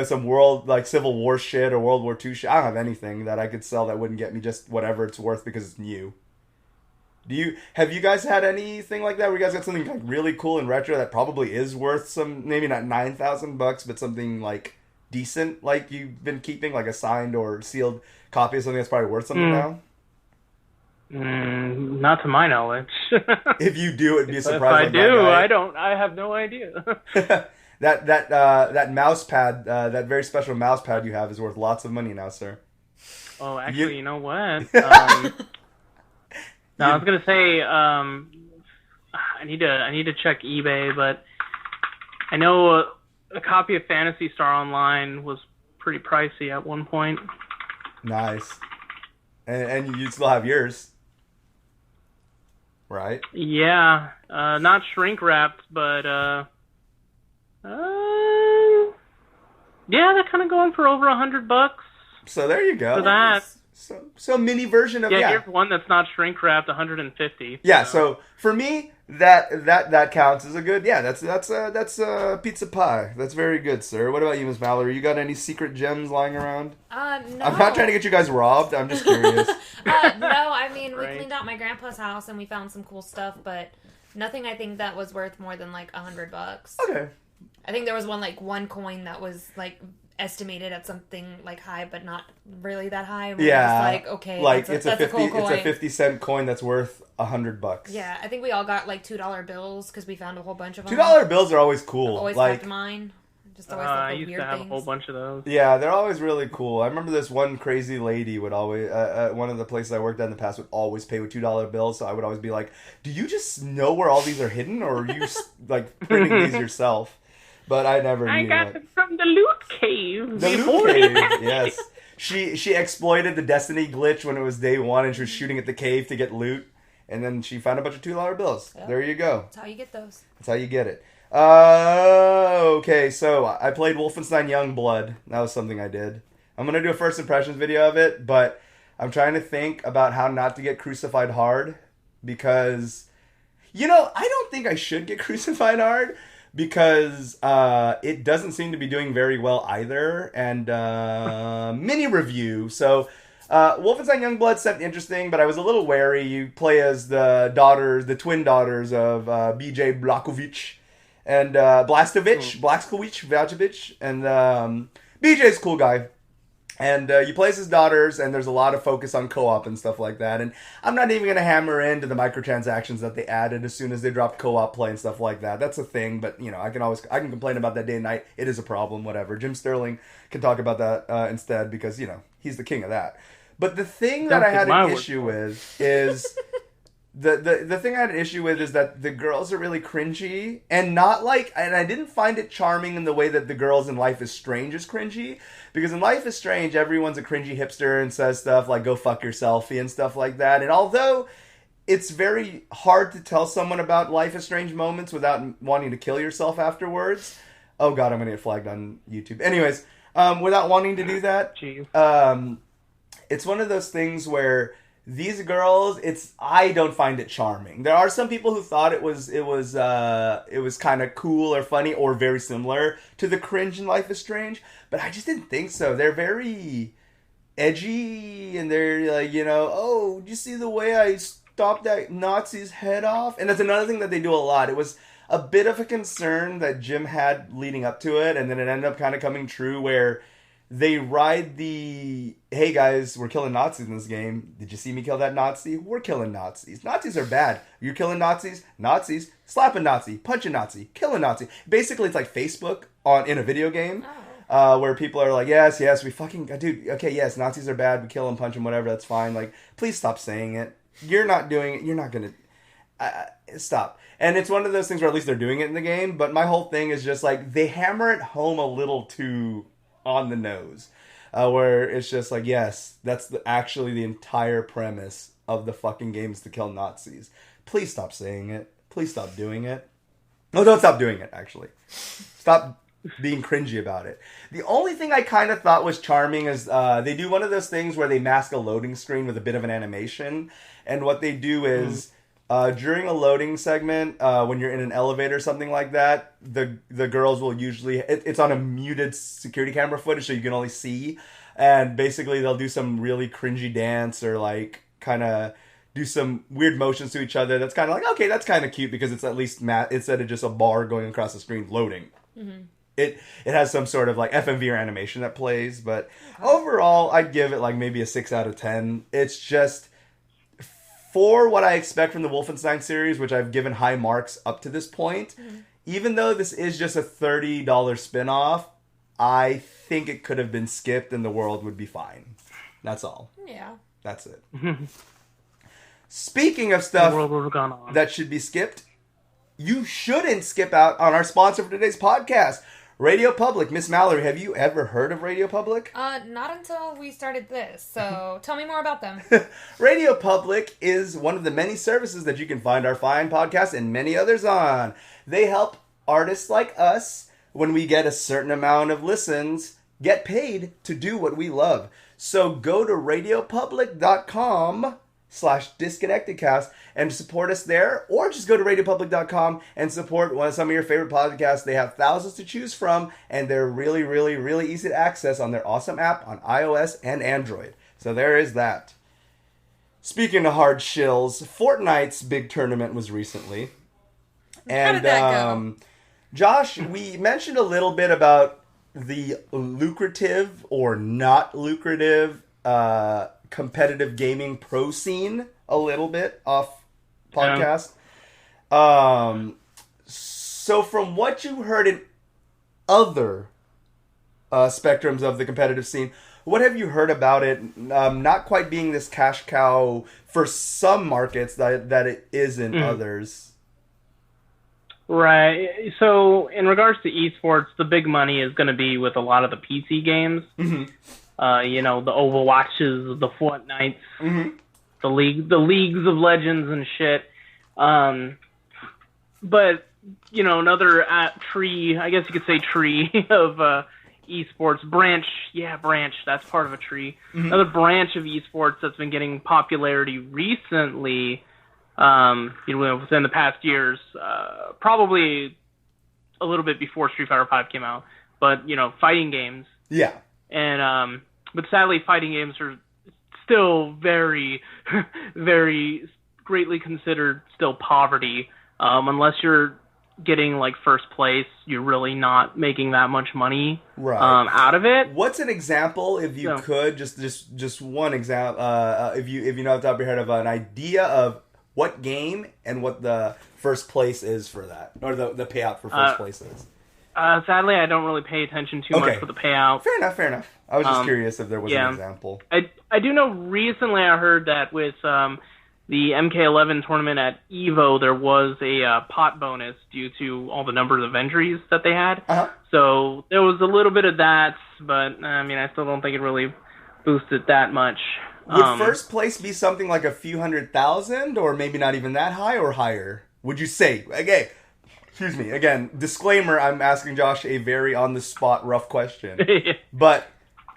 some world Civil War shit or World War II shit. I don't have anything that I could sell that wouldn't get me just whatever it's worth because it's new. Have you guys had anything like that where you guys got something really cool and retro that probably is worth maybe not $9,000 but something decent you've been keeping, a signed or sealed copy of something that's probably worth something now? Not to my knowledge. If you do, it'd be a surprise. If I do, I have no idea. that mouse pad, that very special mouse pad you have is worth lots of money now, sir. Oh, actually, you know what? I was gonna say, I need to check eBay, but I know a copy of Phantasy Star Online was pretty pricey at one point. Nice. And you still have yours, right? Yeah, not shrink wrapped, but yeah, they're kind of going for over $100. So there you go. For that. So mini version of here's one that's not shrink wrapped, 150. Yeah, so for me that counts as a good that's a pizza pie. That's very good, sir. What about you, Miss Mallory? You got any secret gems lying around? No. I'm not trying to get you guys robbed. I'm just curious. No, I mean we cleaned out my grandpa's house and we found some cool stuff, but nothing I think that was worth more than $100. Okay. I think there was one coin that was estimated at something high, but not really that high. Yeah, just okay, it's a 50-cent coin that's worth $100. Yeah, I think we all got $2 bills because we found a whole bunch of them. $2 bills are always cool. I've always kept mine. Just always I used to have a whole bunch of those. Yeah, they're always really cool. I remember this one crazy lady would always, one of the places I worked at in the past would always pay with $2 bills. So I would always be like, "Do you just know where all these are hidden, or are you printing these yourself?" But I never knew. I got it from the loot cave. The loot cave, yes. She exploited the Destiny glitch when it was day one, and she was shooting at the cave to get loot, and then she found a bunch of $2 bills. Yep. There you go. That's how you get those. That's how you get it. Okay, so I played Wolfenstein Youngblood. That was something I did. I'm gonna do a first impressions video of it, but I'm trying to think about how not to get crucified hard, because I don't think I should get crucified hard. Because it doesn't seem to be doing very well either. And mini review. So Wolfenstein Youngblood sounded interesting, but I was a little wary. You play as the twin daughters of BJ Blazkowicz and Blazkowicz, and BJ's a cool guy. And you play as his daughters, and there's a lot of focus on co-op and stuff like that. And I'm not even going to hammer into the microtransactions that they added as soon as they dropped co-op play and stuff like that. That's a thing, but I can complain about that day and night. It is a problem, whatever. Jim Sterling can talk about that instead because he's the king of that. But the thing that I had an issue with is the thing I had an issue with is that the girls are really cringy and and I didn't find it charming in the way that the girls in Life is Strange is cringy, because in Life is Strange everyone's a cringy hipster and says stuff like go fuck your selfie and stuff like that. And although it's very hard to tell someone about Life is Strange moments without wanting to kill yourself afterwards. Oh god, I'm gonna get flagged on YouTube. Anyways, without wanting to do that, it's one of those things where these girls, I don't find it charming. There are some people who thought it was kind of cool or funny or very similar to the cringe in Life is Strange, but I just didn't think so. They're very edgy, and they're like, oh, do you see the way I stopped that Nazi's head off? And that's another thing that they do a lot. It was a bit of a concern that Jim had leading up to it, and then it ended up kind of coming true where they ride the, hey guys, we're killing Nazis in this game. Did you see me kill that Nazi? We're killing Nazis. Nazis are bad. You're killing Nazis? Nazis. Slap a Nazi. Punch a Nazi. Kill a Nazi. Basically, it's like Facebook in a video game. Where people are like, yes, we fucking, dude, okay, yes, Nazis are bad. We kill them, punch them, whatever. That's fine. Like, please stop saying it. You're not doing it. You're not going to, stop. And it's one of those things where at least they're doing it in the game. But my whole thing is just like, they hammer it home a little too on the nose, where it's just like, yes, that's actually the entire premise of the fucking game is to kill Nazis. Please stop saying it. Please stop doing it. No, don't stop doing it, actually. Stop being cringy about it. The only thing I kind of thought was charming is they do one of those things where they mask a loading screen with a bit of an animation, and what they do is during a loading segment, when you're in an elevator or something like that, the girls will usually, it's on a muted security camera footage so you can only see, and basically they'll do some really cringy dance or like kind of do some weird motions to each other. That's kind of like, okay, that's kind of cute because it's at least instead of just a bar going across the screen loading. Mm-hmm. It has some sort of like FMV or animation that plays, but overall I'd give it like maybe a 6 out of 10. It's just, for what I expect from the Wolfenstein series, which I've given high marks up to this point, even though this is just a $30 spin-off, I think it could have been skipped and the world would be fine. That's all. Yeah. That's it. Speaking of stuff that should be skipped, you shouldn't skip out on our sponsor for today's podcast, Radio Public. Miss Mallory, have you ever heard of Radio Public? Not until we started this, so tell me more about them. Radio Public is one of the many services that you can find our fine podcast and many others on. They help artists like us, when we get a certain amount of listens, get paid to do what we love. So go to radiopublic.com/disconnectedcast and support us there, or just go to radiopublic.com and support some of your favorite podcasts. They have thousands to choose from, and they're really, really, really easy to access on their awesome app on iOS and Android. So there is that. Speaking of hard shills, Fortnite's big tournament was recently. And, how did that go? Josh, we mentioned a little bit about the lucrative or not lucrative competitive gaming pro scene a little bit off podcast. So from what you heard in other spectrums of the competitive scene, what have you heard about it not quite being this cash cow for some markets that it is in others? Right. So in regards to esports, the big money is going to be with a lot of the PC games. Mm-hmm. The Overwatches, the Fortnites, the Leagues of Legends and shit. But, another tree, I guess you could say tree of esports, branch, that's part of a tree. Mm-hmm. Another branch of esports that's been getting popularity recently, within the past years, probably a little bit before Street Fighter V came out, but, fighting games. Yeah. And, but sadly, fighting games are still very, very greatly considered still poverty. Unless you're getting like first place, you're really not making that much money out of it. What's an example, if you could, just one example, if you know off the top of your head, of an idea of what game and what the first place is for that, or the payout for first place is? Sadly, I don't really pay attention too much for the payout. Fair enough. I was just curious if there was an example. I do know recently I heard that with the MK11 tournament at EVO, there was a pot bonus due to all the numbers of entries that they had. So there was a little bit of that, but I mean, I still don't think it really boosted that much. Would first place be something like a few 100,000, or maybe not even that high, or higher? Would you say? Okay, excuse me. Again, disclaimer: I'm asking Josh a very on-the-spot, rough question. But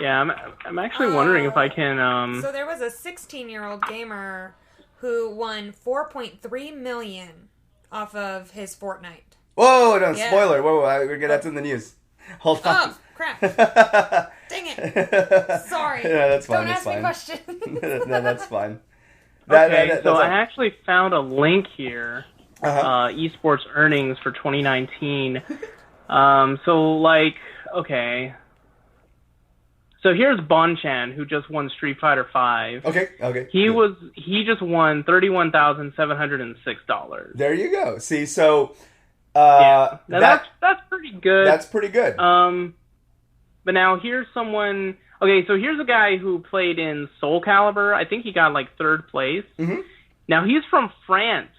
yeah, I'm actually wondering if I can. So there was a 16-year-old gamer who won $4.3 million off of his Fortnite. Whoa! No, spoiler. Whoa! That's in the news. Hold on. Oh, crap. Dang it. Sorry. Yeah, that's fine. Don't ask me questions. No, that's fine. So I actually found a link here. Esports earnings for 2019. So here's Bonchan, who just won Street Fighter V. Okay. He just won $31,706. There you go. See, so that's pretty good. That's pretty good. But now here's someone. Okay, so here's a guy who played in Soul Calibur. I think he got like third place. Mm-hmm. Now he's from France,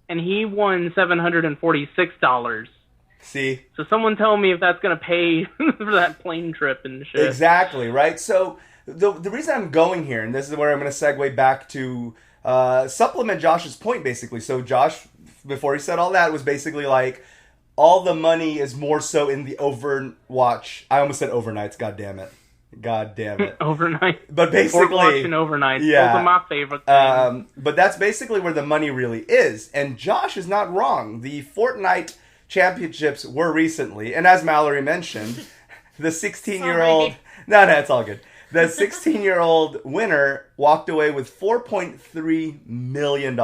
and he won $746. See? So someone tell me if that's going to pay for that plane trip and shit. Exactly, right? So the reason I'm going here, and this is where I'm going to segue back to supplement Josh's point, basically. So Josh, before he said all that, was basically like, all the money is more so in the Overwatch. I almost said overnights, God damn it. Overnight. But basically... Overwatch and overnight. Yeah. Those are my favorite things. But that's basically where the money really is. And Josh is not wrong. The Fortnite championships were recently, and as Mallory mentioned, the 16-year-old... No, it's all good. The 16-year-old winner walked away with $4.3 million.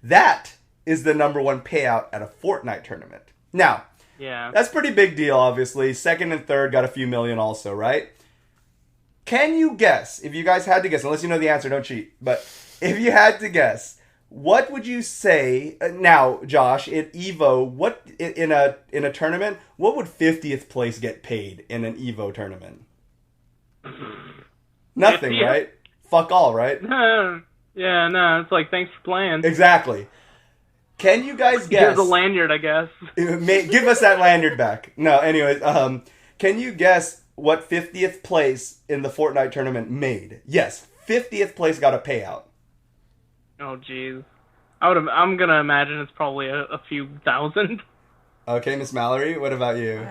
That is the number one payout at a Fortnite tournament. Now, that's pretty big deal, obviously. Second and third got a few million also, right? Can you guess, if you guys had to guess, unless you know the answer, don't cheat, but if you had to guess, what would you say, now, Josh, at EVO, what in a tournament, what would 50th place get paid in an EVO tournament? Nothing, 50th? Right? Fuck all, right? No, it's like, thanks for playing. Exactly. Can you guys guess? Here's a lanyard, I guess. Give us that lanyard back. No, anyways, can you guess what 50th place in the Fortnite tournament made? Yes, 50th place got a payout. Oh, jeez. I'm going to imagine it's probably a few thousand. Okay, Miss Mallory, what about you?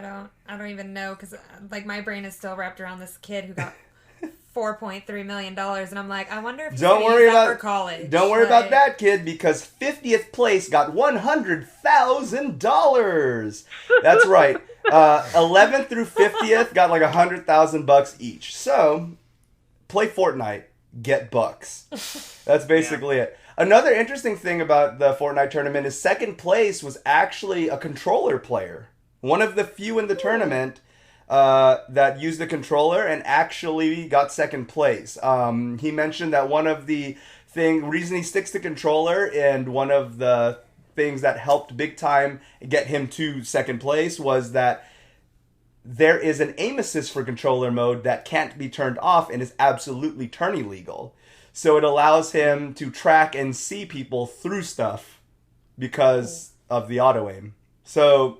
I don't even know, because like my brain is still wrapped around this kid who got $4.3 million, and I'm like, I wonder if he's going to use that for college. Don't worry about that, kid, because 50th place got $100,000. That's right. 11th through 50th got like $100,000 each. So, play Fortnite, get bucks. That's basically it. Another interesting thing about the Fortnite tournament is second place was actually a controller player. One of the few in the tournament that used the controller and actually got second place. He mentioned that one of the reason he sticks to controller, and one of the things that helped big time get him to second place was that there is an aim assist for controller mode that can't be turned off and is absolutely turn illegal. So it allows him to track and see people through stuff because of the auto aim. So,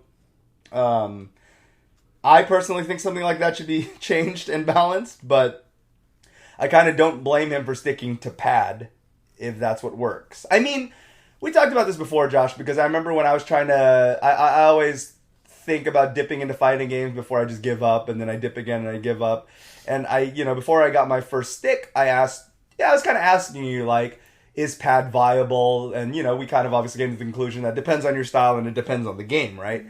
I personally think something like that should be changed and balanced, but I kind of don't blame him for sticking to pad if that's what works. I mean, we talked about this before, Josh, because I remember when I was trying to... I always think about dipping into fighting games before I just give up, and then I dip again and I give up. And before I got my first stick, I was kind of asking you, like, is pad viable? And, we kind of obviously came to the conclusion that it depends on your style and it depends on the game, right?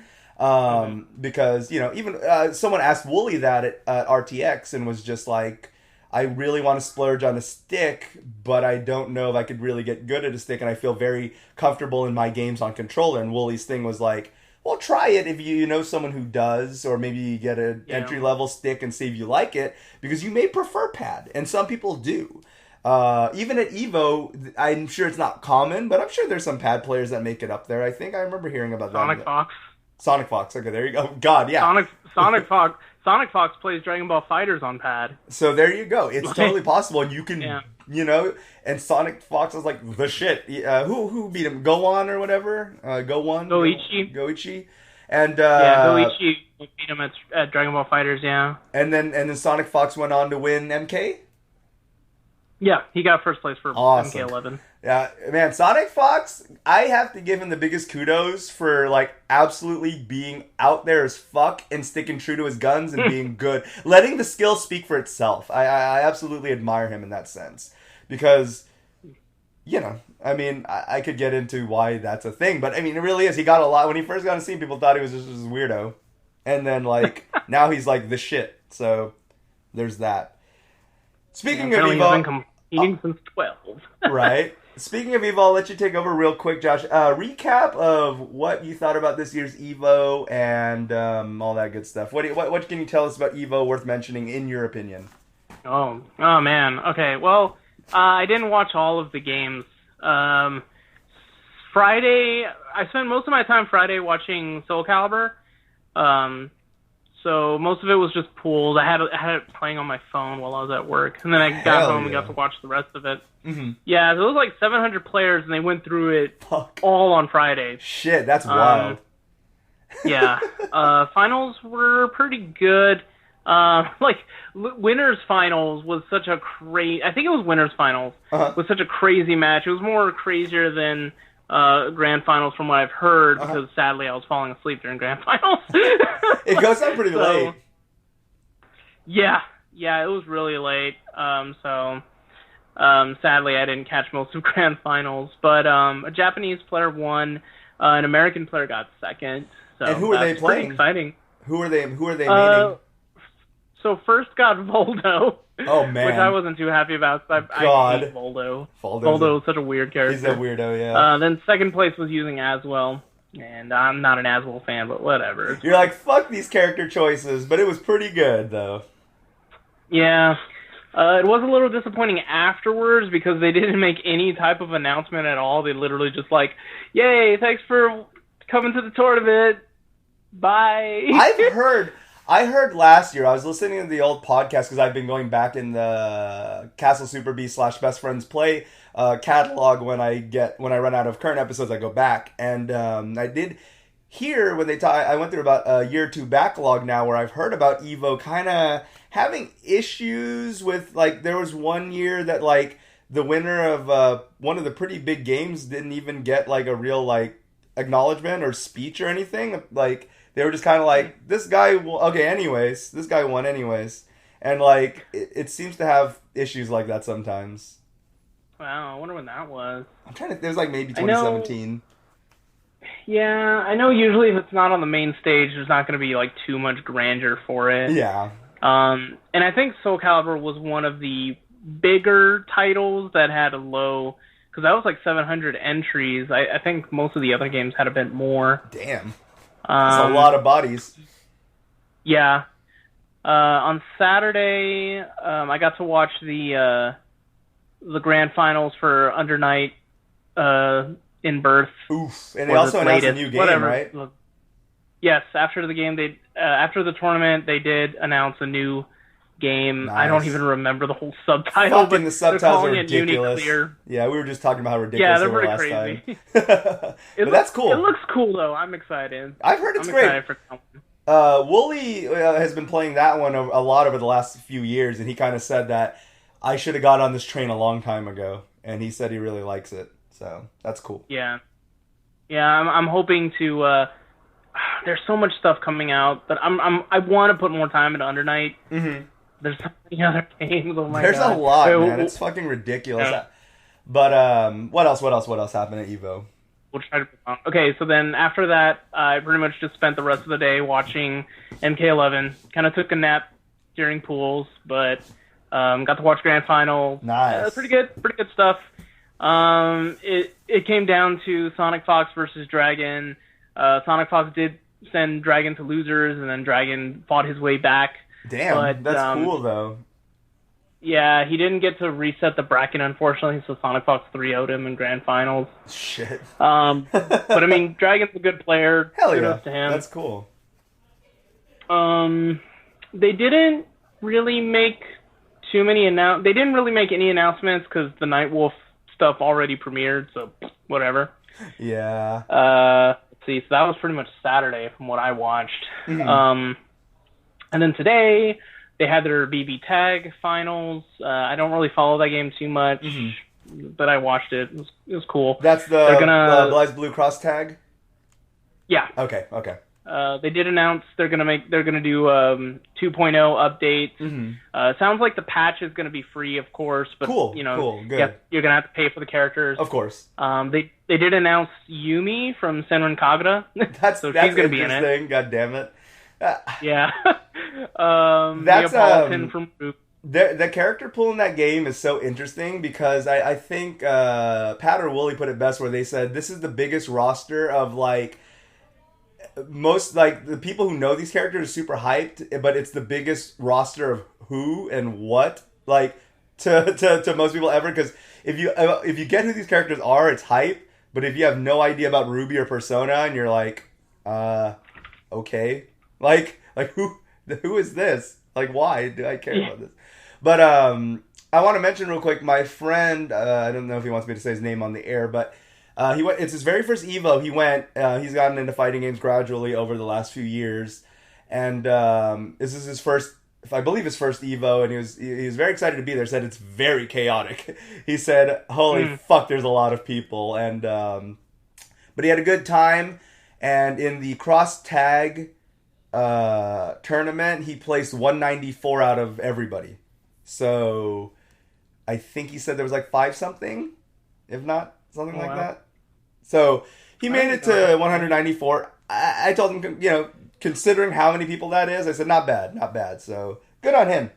Because, even someone asked Wooly that at RTX and was just like, I really want to splurge on a stick, but I don't know if I could really get good at a stick, and I feel very comfortable in my games on controller. And Wooly's thing was like, well, try it if you know someone who does, or maybe you get an entry-level stick and see if you like it, because you may prefer pad, and some people do. Even at EVO, I'm sure it's not common, but I'm sure there's some pad players that make it up there. I think I remember hearing about Sonic Fox. Sonic Fox. Okay, there you go. God, yeah. Sonic Fox plays Dragon Ball Fighters on pad. So there you go. It's totally possible, and you can, and Sonic Fox is like the shit. Who beat him? Gohan or whatever? Goichi. And Goichi beat him at Dragon Ball Fighters. Yeah. And then Sonic Fox went on to win MK. Yeah, he got first place for MK11. Yeah, man, Sonic Fox, I have to give him the biggest kudos for, like, absolutely being out there as fuck and sticking true to his guns and being good. Letting the skill speak for itself. I absolutely admire him in that sense. Because, I mean, I could get into why that's a thing, but, I mean, it really is. He got a lot. When he first got on the scene, people thought he was just a weirdo. And then, like, now he's, like, the shit. So, there's that. Speaking of EVO... Eating since 12. Right. Speaking of EVO, I'll let you take over real quick, Josh. Recap of what you thought about this year's EVO and all that good stuff. What can you tell us about EVO worth mentioning in your opinion? Oh man. Okay. Well, I didn't watch all of the games. Friday, I spent most of my time Friday watching Soul Calibur. So most of it was just pools. I had it playing on my phone while I was at work, and then I got home and got to watch the rest of it. Mm-hmm. Yeah, so it was like 700 players, and they went through it all on Friday. Shit, that's wild. Yeah, finals were pretty good. Winners finals was such a crazy. I think it was winners finals was such a crazy match. It was more crazier than grand finals from what I've heard, because sadly I was falling asleep during grand finals. It goes on pretty late. Yeah, it was really late. Sadly I didn't catch most of grand finals, but a Japanese player won, an American player got second. So and who are they playing? Exciting. Who are they meeting? So first got Voldo. Oh, man. Which I wasn't too happy about. I hate Voldo. Voldo is such a weird character. He's a weirdo, yeah. Then second place was using Aswell. And I'm not an Aswell fan, but whatever. You're like, fuck these character choices, but it was pretty good, though. Yeah. It was a little disappointing afterwards because they didn't make any type of announcement at all. They literally just like, yay, thanks for coming to the tournament. Bye. I heard last year, I was listening to the old podcast because I've been going back in the Castle Super B / Best Friends Play catalog when I run out of current episodes, I go back. And I did hear when they I went through about a year or two backlog now where I've heard about EVO kind of having issues with, like, there was one year that, like, the winner of one of the pretty big games didn't even get, like, a real, like, acknowledgement or speech or anything. Like, they were just kind of like, this guy won anyways. And, like, it seems to have issues like that sometimes. Wow, I wonder when that was. I'm trying to, it was like maybe 2017. Yeah, I know usually if it's not on the main stage, there's not going to be, like, too much grandeur for it. Yeah. And I think Soul Calibur was one of the bigger titles that had a low, because that was like 700 entries. I think most of the other games had a bit more. Damn. That's a lot of bodies. Yeah. On Saturday, I got to watch the grand finals for Under Night in Birth. Oof! And they also announced a new game, right? Yes. After the game, after the tournament, they did announce a new game. Nice. I don't even remember the whole subtitle. Fucking the subtitles are ridiculous. Yeah, we were just talking about how ridiculous they were last crazy. Time. But that's cool. It looks cool though. I'm excited. I've heard it's great. Wooly has been playing that one a lot over the last few years, and he kind of said that I should have got on this train a long time ago, and he said he really likes it. So that's cool. Yeah. I'm hoping to. There's so much stuff coming out, but I want to put more time into Under Night. Mm-hmm. There's so many other games. Oh my God. There's a lot, man. It's fucking ridiculous. Yeah. But what else happened at EVO? We'll try to. Okay, so then after that, I pretty much just spent the rest of the day watching MK11. Kind of took a nap during pools, but Got to watch Grand Final. Nice. Pretty good stuff. It came down to Sonic Fox versus Dragon. Sonic Fox did send Dragon to losers, and then Dragon fought his way back. Damn, but, that's cool though. Yeah, he didn't get to reset the bracket, unfortunately, so Sonic Fox 3-0'd him in Grand Finals. Shit. But I mean, Dragon's a good player. Hell Kudos yeah, to him. that's cool. They didn't really make too many They didn't really make any announcements because the Nightwolf stuff already premiered, so whatever. Yeah. Let's see, so that was pretty much Saturday from what I watched. Mm-hmm. And then today they had their BB Tag finals. I don't really follow that game too much, but I watched it. It was cool. That's the Blaize Blue Cross tag? Yeah. Okay. They did announce they're gonna do 2.0 updates. Sounds like the patch is gonna be free, of course, but cool, you know, cool, good. You're gonna have to pay for the characters. Of course. They did announce Yumi from Senran Kagura. That's she's gonna be in it. God damn it. Yeah. That's Neapolitan from Group. The character pool in that game is so interesting because I think Pat or Wooly put it best where they said this is the biggest roster of like most like the people who know these characters are super hyped, but it's the biggest roster of who and what like to most people ever, because if you get who these characters are, it's hype, but if you have no idea about Ruby or Persona and you're like okay, like who is this, like why do I care about this? But I want to mention real quick, my friend, I don't know if he wants me to say his name on the air, but he went. It's his very first Evo. He went. He's gotten into fighting games gradually over the last few years, and this is his first. I believe his first Evo, and he was very excited to be there. Said it's very chaotic. He said, "Holy fuck, there's a lot of people," and but he had a good time. And in the cross tag tournament, he placed 194 out of everybody. So I think he said there was like 5 something, if not something like that. So he made it to 194. I told him, you know, considering how many people that is, I said, not bad. So good on him.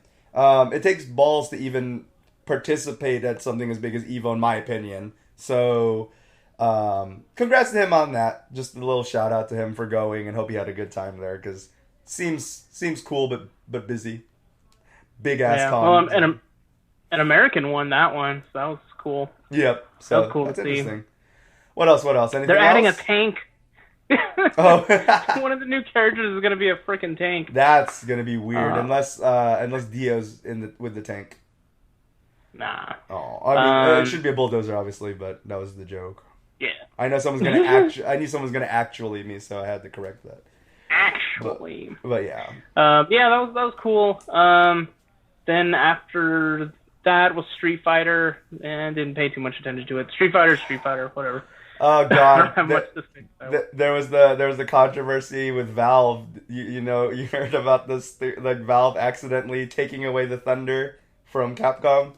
It takes balls to even participate at something as big as Evo, in my opinion. So congrats to him on that. Just a little shout out to him for going, and hope he had a good time there, because seems cool but busy. Big ass con. Well, an American won that one, so that was cool. Yep. So that was cool that's to see. Interesting. What else? Anything They're else? adding a tank. Oh. One of the new characters is going to be a freaking tank. That's going to be weird, unless Dio's with the tank. Nah. Oh, I mean, it should be a bulldozer, obviously, but that was the joke. Yeah. I know someone's going to I knew someone's going to actually me, so I had to correct that. Actually. But yeah. Yeah, that was cool. Then after that was Street Fighter, and didn't pay too much attention to it. Street Fighter, whatever. Oh god. There was the controversy with Valve. You heard about this, like Valve accidentally taking away the Thunder from Capcom?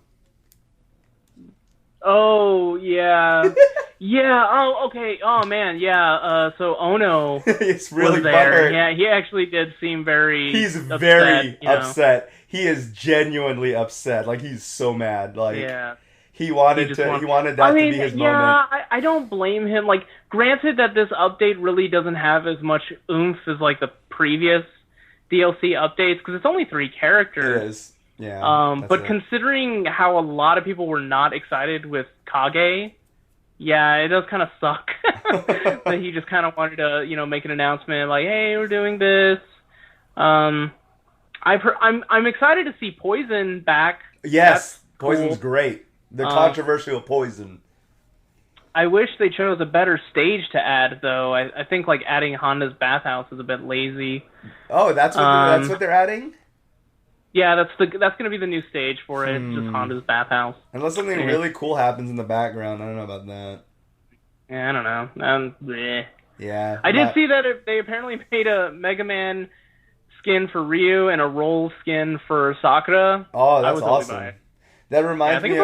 Oh yeah. Yeah, oh okay. Oh man, yeah. So Ono He's really was there. butthurt. Yeah, he actually did seem He's upset, very upset. He is genuinely upset. Like, he's so mad. Like, yeah. he wanted that to be his moment. I don't blame him. Like, granted that this update really doesn't have as much oomph as like the previous DLC updates, because it's only 3 characters. It is. Yeah. But considering how a lot of people were not excited with Kage, yeah, it does kind of suck that he just kind of wanted to, make an announcement like, "Hey, we're doing this." I'm excited to see Poison back. Yes, That's Poison's cool. Great. The controversial Poison. I wish they chose a better stage to add, though. I think like adding Honda's bathhouse is a bit lazy. Oh, that's what they're adding? Yeah, that's going to be the new stage for it. Just Honda's bathhouse. Unless something really cool happens in the background, I don't know about that. Yeah, I don't know. Bleh. Yeah. I did see that they apparently made a Mega Man skin for Ryu and a Roll skin for Sakura. Oh, that's I was awesome. That reminds me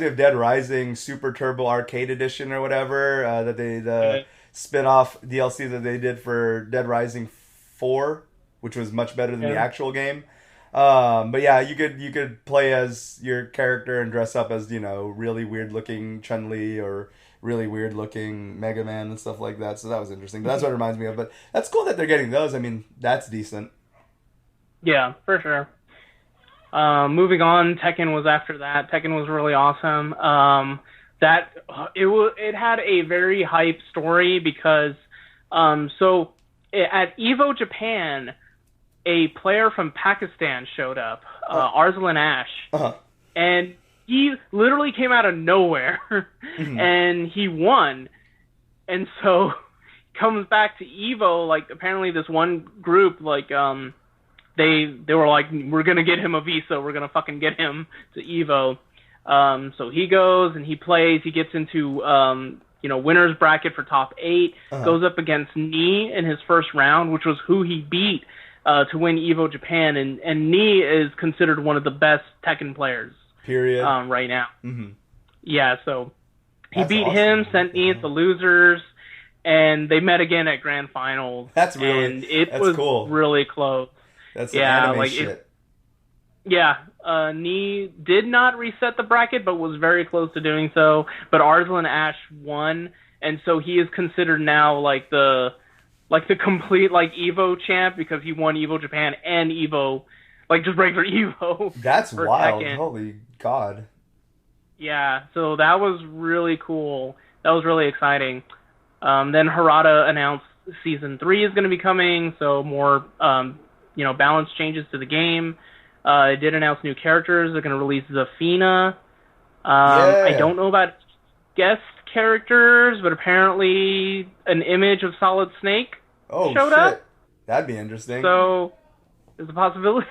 of Dead Rising Super Turbo Arcade Edition or whatever, the spin-off DLC that they did for Dead Rising 4, which was much better than the actual game. But yeah, you could play as your character and dress up as, really weird looking Chun-Li or really weird looking Mega Man and stuff like that. So that was interesting. But that's what it reminds me of. But that's cool that they're getting those. I mean, that's decent. Yeah, for sure. Moving on, Tekken was after that. Tekken was really awesome. It had a very hype story because at Evo Japan, a player from Pakistan showed up, Arslan Ash, and he literally came out of nowhere, and he won. And so comes back to Evo, like apparently this one group, like they were like, we're gonna get him a visa, we're gonna fucking get him to Evo. So he goes and he plays, he gets into winner's bracket for top 8, goes up against Nii in his first round, which was who he beat to win Evo Japan, and Nii is considered one of the best Tekken players. Period. Right now. Mm-hmm. Yeah, so he That's beat awesome. him, sent Nii into losers, and they met again at grand finals. That's was cool. Really close. That's anime like shit. Nii did not reset the bracket, but was very close to doing so. But Arslan Ash won, and so he is considered now like the complete like Evo champ because he won Evo Japan and Evo, like just regular Evo. That's for wild. Tekken. Holy God. Yeah, so that was really cool. That was really exciting. Then Harada announced Season 3 is going to be coming, so more, balance changes to the game. It did announce new characters. They're going to release Zafina. I don't know about guest characters, but apparently an image of Solid Snake showed up. That'd be interesting. So there's a possibility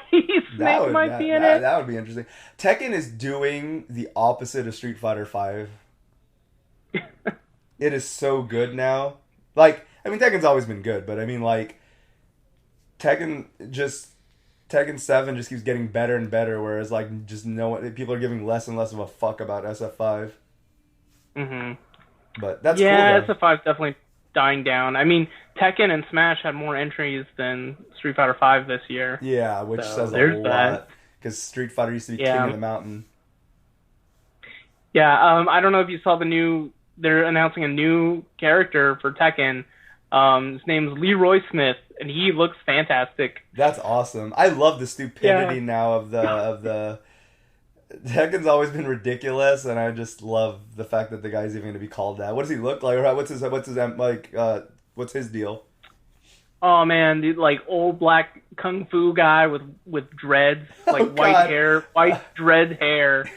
Snake might be in it. That would be interesting. Tekken is doing the opposite of Street Fighter V. It is so good now. Like, I mean, Tekken's always been good, but I mean, like, Tekken 7 just keeps getting better and better, whereas, like, people are giving less and less of a fuck about SF5. Mm-hmm. But that's cool, though. SF5 is definitely dying down. I mean, Tekken and Smash had more entries than Street Fighter V this year. Yeah, which says a lot. Because Street Fighter used to be king of the mountain. Yeah, I don't know if you saw they're announcing a new character for Tekken. His name's Leroy Smith, and he looks fantastic. That's awesome. I love the stupidity now of the Tekken's always been ridiculous, and I just love the fact that the guy's even going to be called that. What does he look like? What's his deal? Oh man, dude, like old black kung fu guy with dreads, like white dread hair,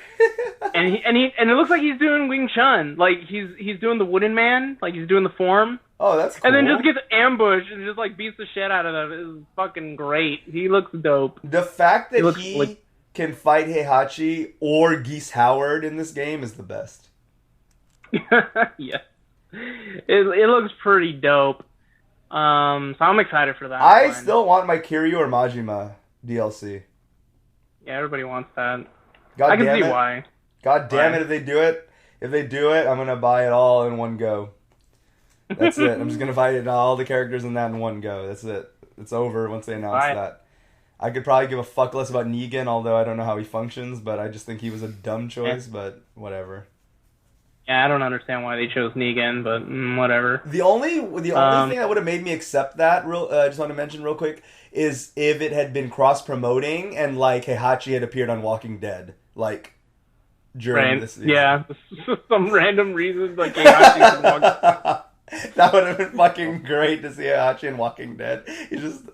and it looks like he's doing Wing Chun, like he's doing the Wooden Man, like he's doing the form. Oh, that's cool. And then just gets ambushed and just like beats the shit out of them. It's fucking great. He looks dope. The fact that he can fight Heihachi or Geese Howard in this game is the best. Yeah, it looks pretty dope. So I'm excited for that. I still want my Kiryu or Majima DLC. Yeah, everybody wants that. I can see why. God damn it, if they do it, I'm gonna buy it all in one go. That's it. I'm just gonna buy all the characters in that in one go. That's it. It's over once they announce that. I could probably give a fuck less about Negan, although I don't know how he functions, but I just think he was a dumb choice, but whatever. Yeah, I don't understand why they chose Negan, but whatever. The only thing that would have made me accept that, I just want to mention real quick, is if it had been cross-promoting and, like, Heihachi had appeared on Walking Dead, like, during this season. Yeah, some random reasons, like, Heihachi walk. That would have been fucking great to see Heihachi in Walking Dead.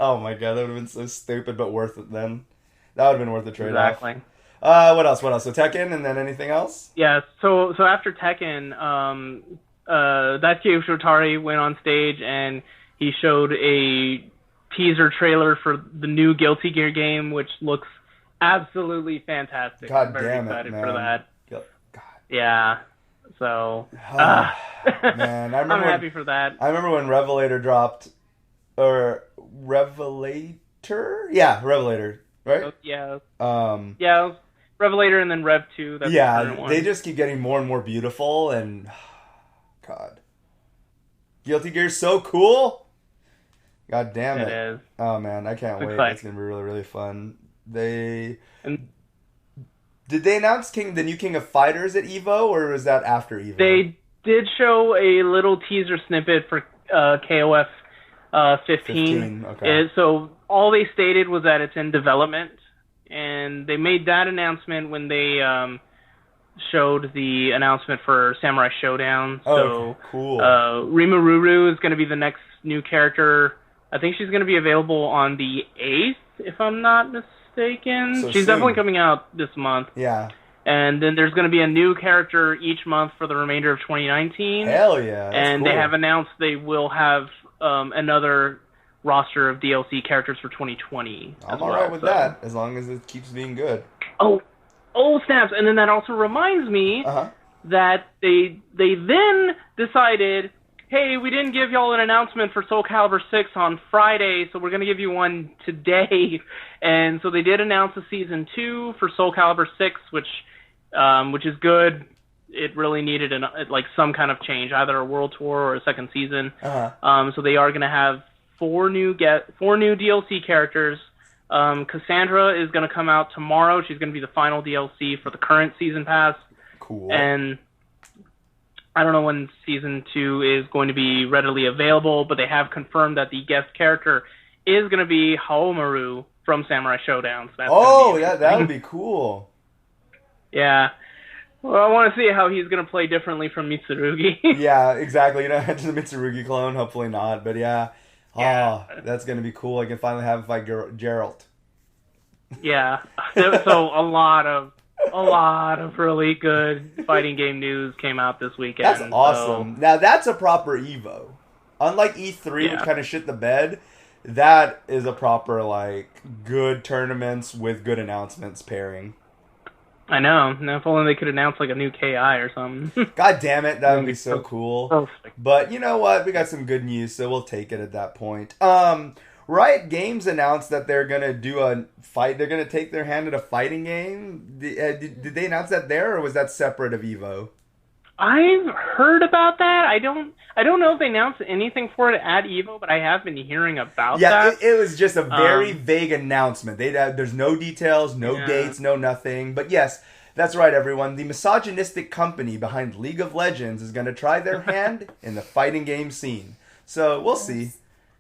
Oh my god, that would have been so stupid, but worth it then. That would have been worth the trade-off. Exactly. What else? So Tekken, and then anything else? Yeah, so after Tekken, Daisuke Shotari went on stage and he showed a teaser trailer for the new Guilty Gear game, which looks absolutely fantastic. God I'm very damn it, excited man. for that. God. Yeah. So, man, I'm happy for that. I remember when Revelator dropped, or Revelator? Yeah, Revelator, right? Yeah. Yeah, Revelator and then Rev 2. That's the current one. They just keep getting more and more beautiful, and God. Guilty Gear's so cool! God damn it. It is. Oh man, I can't wait. Exciting. It's gonna be really, really fun. And Did they announce the new King of Fighters at EVO, or was that after EVO? they did show a little teaser snippet for KOF 15. Okay. So all they stated was that it's in development, and they made that announcement when they showed the announcement for Samurai Showdown. So cool. Rimururu is going to be the next new character. I think she's going to be available on the 8th, if I'm not mistaken. So She's soon. definitely coming out this month. Yeah. And then there's going to be a new character each month for the remainder of 2019. Hell yeah. That's And cool. they have announced they will have another roster of DLC characters for 2020. I'm alright with that, as long as it keeps being good. Oh, snaps! And then that also reminds me that they then decided, hey, we didn't give y'all an announcement for Soul Calibur 6 on Friday, so we're going to give you one today. And so they did announce a Season 2 for Soul Calibur 6, which is good. It really needed some kind of change, either a world tour or a second season. So they are going to have four new DLC characters. Cassandra is going to come out tomorrow. She's going to be the final DLC for the current season pass. Cool. And I don't know when Season 2 is going to be readily available, but they have confirmed that the guest character is going to be Haomaru from Samurai Showdown. So that's that would be cool. Yeah. Well, I want to see how he's going to play differently from Mitsurugi. Yeah, exactly. You know, it's a Mitsurugi clone. Hopefully not, but yeah. Yeah. Oh, that's going to be cool. I can finally have him fight Geralt. Yeah. So a lot of really good fighting game news came out this weekend. That's awesome. So. Now, that's a proper EVO. Unlike E3, which kind of shit the bed, that is a proper, good tournaments with good announcements pairing. I know. Now, if only they could announce, a new KI or something. God damn it, that would be so cool. Perfect. But you know what? We got some good news, so we'll take it at that point. Riot Games announced that they're going to do a fight. They're going to take their hand at a fighting game. Did they announce that there, or was that separate of EVO? I've heard about that. I don't know if they announced anything for it at EVO, but I have been hearing about that. Yeah, it was just a very vague announcement. There's no details, no dates, no nothing. But yes, that's right, everyone. The misogynistic company behind League of Legends is going to try their hand in the fighting game scene. So we'll see.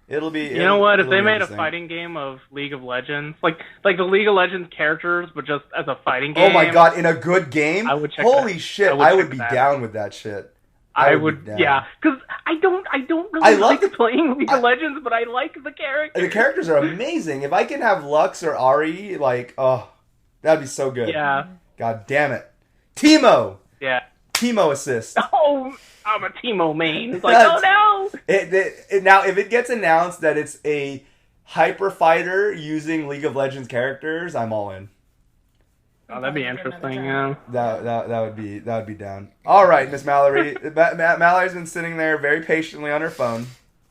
It'll be. You know what? If they made a fighting game of League of Legends, like the League of Legends characters, but just as a fighting game. Oh my god! In a good game, I would check. Holy shit! I would be down with that shit. I would, yeah, because I don't really like playing League of Legends, but I like the characters. The characters are amazing. If I can have Lux or Ahri, that'd be so good. Yeah. God damn it, Teemo. Yeah. Teemo assist. Oh, I'm a Teemo main. It's oh no. Now, if it gets announced that it's a hyper fighter using League of Legends characters, I'm all in. Oh, that'd be interesting. Yeah. That would be down. All right, Miss Mallory. Mallory's been sitting there very patiently on her phone.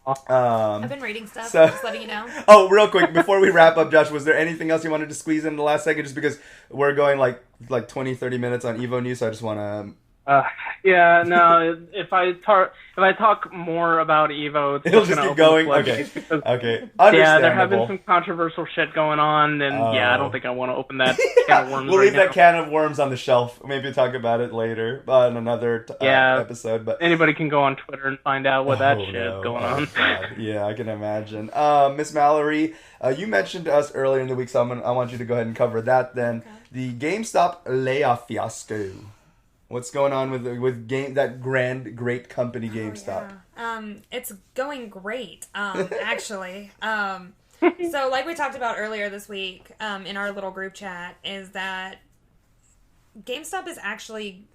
I've been reading stuff. Just letting you know. Oh, real quick before we wrap up, Josh, was there anything else you wanted to squeeze in the last second? Just because we're going like 20, 30 minutes on Evo news, so I just want to. Yeah, no. If I talk more about Evo, it'll just keep going. Okay. Yeah, there have been some controversial shit going on, and I don't think I want to open that can of worms. We'll leave that can of worms on the shelf. Maybe talk about it later in another episode. But anybody can go on Twitter and find out what that shit is going on. Yeah, I can imagine. Miss Mallory, you mentioned to us earlier in the week, so I want you to go ahead and cover that. Then the GameStop layoff fiasco. What's going on with that great company GameStop? It's going great, actually. So like we talked about earlier this week in our little group chat, is that GameStop is actually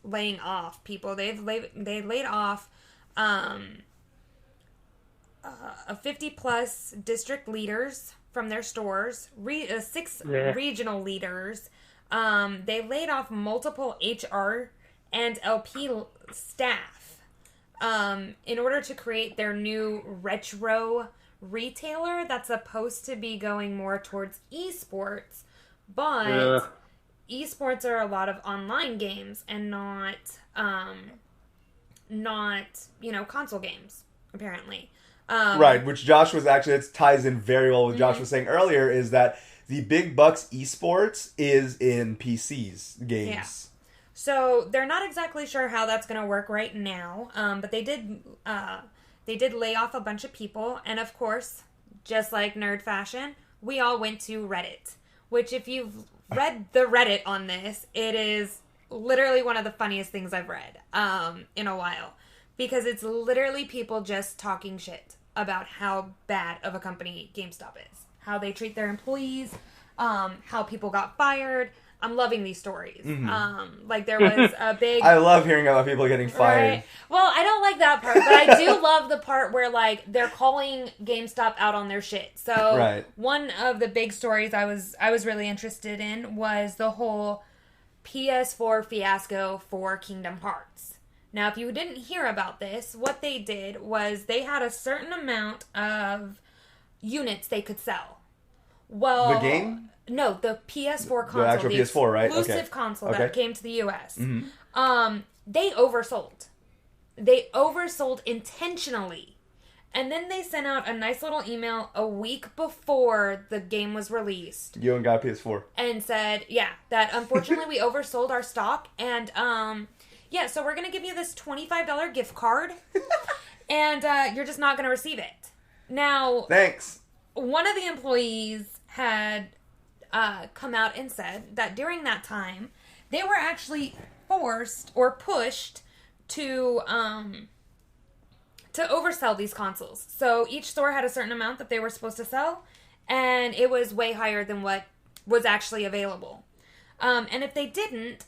laying off people. They laid off a 50+ district leaders from their stores, 6 regional leaders. They laid off multiple HR and LP staff in order to create their new retro retailer that's supposed to be going more towards esports, but esports are a lot of online games and not console games, apparently. Right, which Josh was actually, it ties in very well with Josh was saying earlier, is that The big bucks esports is in PCs games. Yeah. So they're not exactly sure how that's going to work right now, but they did lay off a bunch of people, and of course, just like nerd fashion, we all went to Reddit. Which, if you've read the Reddit on this, it is literally one of the funniest things I've read in a while, because it's literally people just talking shit about how bad of a company GameStop is, how they treat their employees, how people got fired. I'm loving these stories. Like there was a big... I love hearing about people getting fired. Right? Well, I don't like that part, but I do love the part where like they're calling GameStop out on their shit. So one of the big stories I was really interested in was the whole PS4 fiasco for Kingdom Hearts. Now, if you didn't hear about this, what they did was they had a certain amount of units they could sell. Well, the game? No, the PS4 console. The actual PS4, right? Exclusive console that came to the US. Mm-hmm. They oversold. They oversold intentionally. And then they sent out a nice little email a week before the game was released. You got a PS4. And said, yeah, that unfortunately we oversold our stock. And, yeah, so we're going to give you this $25 gift card. And you're just not going to receive it. Now... Thanks. One of the employees had come out and said that during that time, they were actually forced or pushed to oversell these consoles. So each store had a certain amount that they were supposed to sell, and it was way higher than what was actually available. And if they didn't,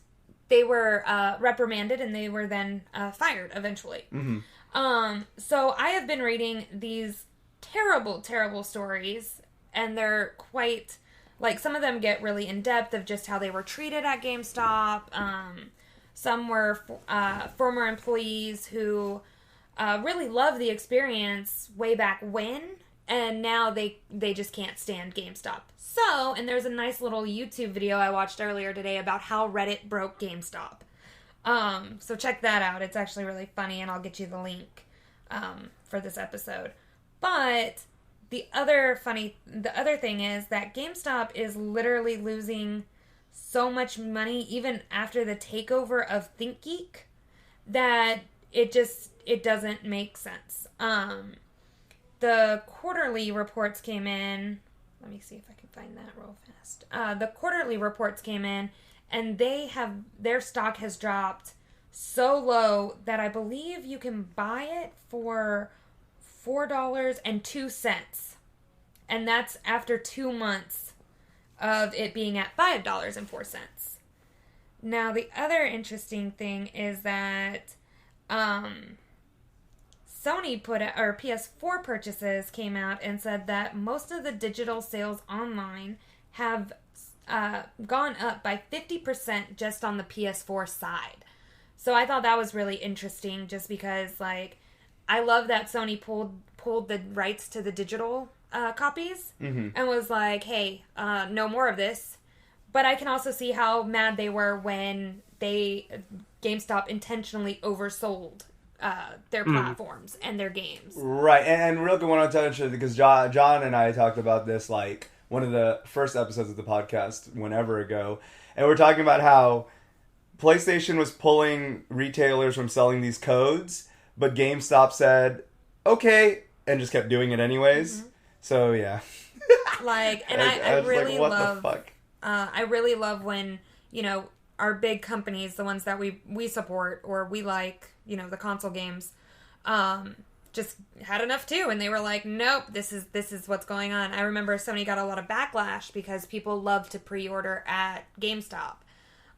they were reprimanded, and they were then fired eventually. Mm-hmm. So I have been reading these terrible, terrible stories, and they're quite, like, some of them get really in-depth of just how they were treated at GameStop. Some were former employees who really loved the experience way back when, and now they just can't stand GameStop. So, and there's a nice little YouTube video I watched earlier today about how Reddit broke GameStop. So check that out. It's actually really funny, and I'll get you the link for this episode. But the other thing is that GameStop is literally losing so much money even after the takeover of ThinkGeek that it doesn't make sense. The quarterly reports came in. Let me see if I can find that real fast. The quarterly reports came in, and their stock has dropped so low that I believe you can buy it for $4.02. And that's after 2 months of it being at $5.04. Now, the other interesting thing is that Sony or PS4 purchases came out and said that most of the digital sales online have gone up by 50% just on the PS4 side. So I thought that was really interesting just because, like, I love that Sony pulled the rights to the digital copies and was like, hey, no more of this. But I can also see how mad they were when GameStop intentionally oversold their platforms and their games. Right, and real quick, I want to touch it because John and I talked about this like one of the first episodes of the podcast whenever ago, and we're talking about how PlayStation was pulling retailers from selling these codes, but GameStop said, okay, and just kept doing it anyways. So, yeah. Like, and I really like, what love... the fuck? I really love when, our big companies, the ones that we support or we like, the console games, just had enough too. And they were like, nope, this is what's going on. I remember Sony got a lot of backlash because people love to pre-order at GameStop.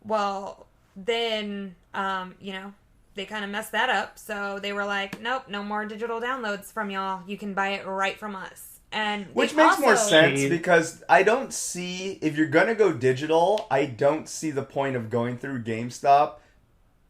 Well, then, they kind of messed that up. So they were like, nope, no more digital downloads from y'all. You can buy it right from us. Which makes more sense because I don't see, if you're going to go digital, I don't see the point of going through GameStop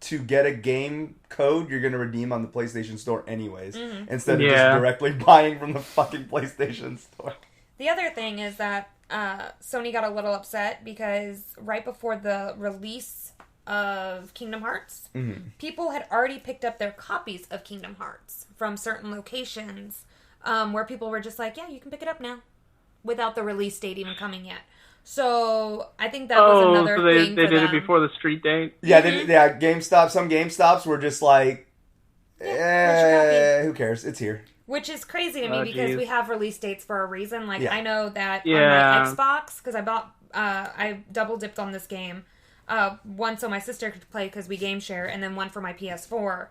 to get a game code you're going to redeem on the PlayStation Store anyways, instead of just directly buying from the fucking PlayStation Store. The other thing is that Sony got a little upset because right before the release of Kingdom Hearts, people had already picked up their copies of Kingdom Hearts from certain locations where people were just like, yeah, you can pick it up now. without the release date even coming yet. So I think that was another so they thing did for them. it before the street date? Yeah, GameStop. Some GameStops were just like, who cares? It's here. Which is crazy to me because we have release dates for a reason. Like, I know that on Yeah. my Xbox, because I double dipped on this game. One so my sister could play because we game share, and then one for my PS4.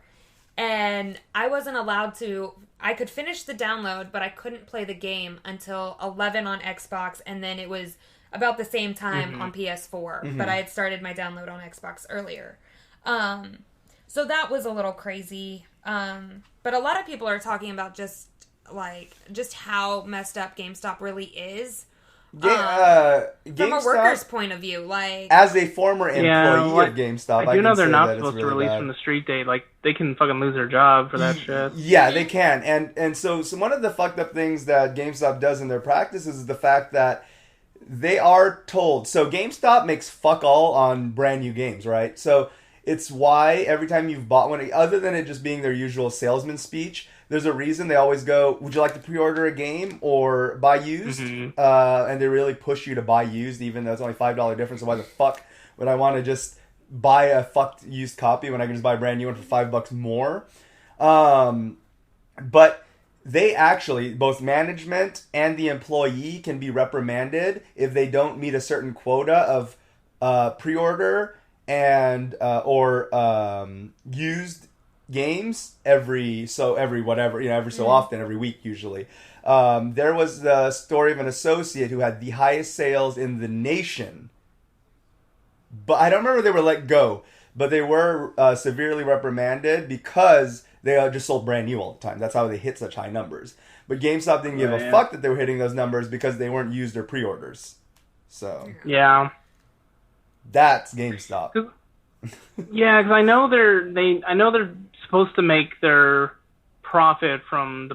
And I wasn't allowed to. I could finish the download, but I couldn't play the game until 11 on Xbox, and then it was about the same time on PS4. But I had started my download on Xbox earlier. So that was a little crazy. But a lot of people are talking about just how messed up GameStop really is. From a worker's point of view, like as a former employee of GameStop, I do know they're not supposed to release from the street date. Like, they can fucking lose their job for that shit. Yeah, they can. And so one of the fucked up things that GameStop does in their practices is the fact that they are told. So GameStop makes fuck all on brand new games, right? So it's why every time you've bought one, other than it just being their usual salesman speech, there's a reason they always go, would you like to pre-order a game or buy used? And they really push you to buy used, even though it's only $5 difference. So why the fuck would I want to just buy a fucked used copy when I can just buy a brand new one for $5 more? But they actually, both management and the employee can be reprimanded if they don't meet a certain quota of pre-order and or used games every so often, every week usually. There was the story of an associate who had the highest sales in the nation, but I don't remember if they were let go, but they were severely reprimanded because they just sold brand new all the time. That's how they hit such high numbers. But GameStop didn't give a fuck that they were hitting those numbers because they weren't used or pre-orders. So yeah, that's GameStop. Yeah, because I know they're supposed to make their profit from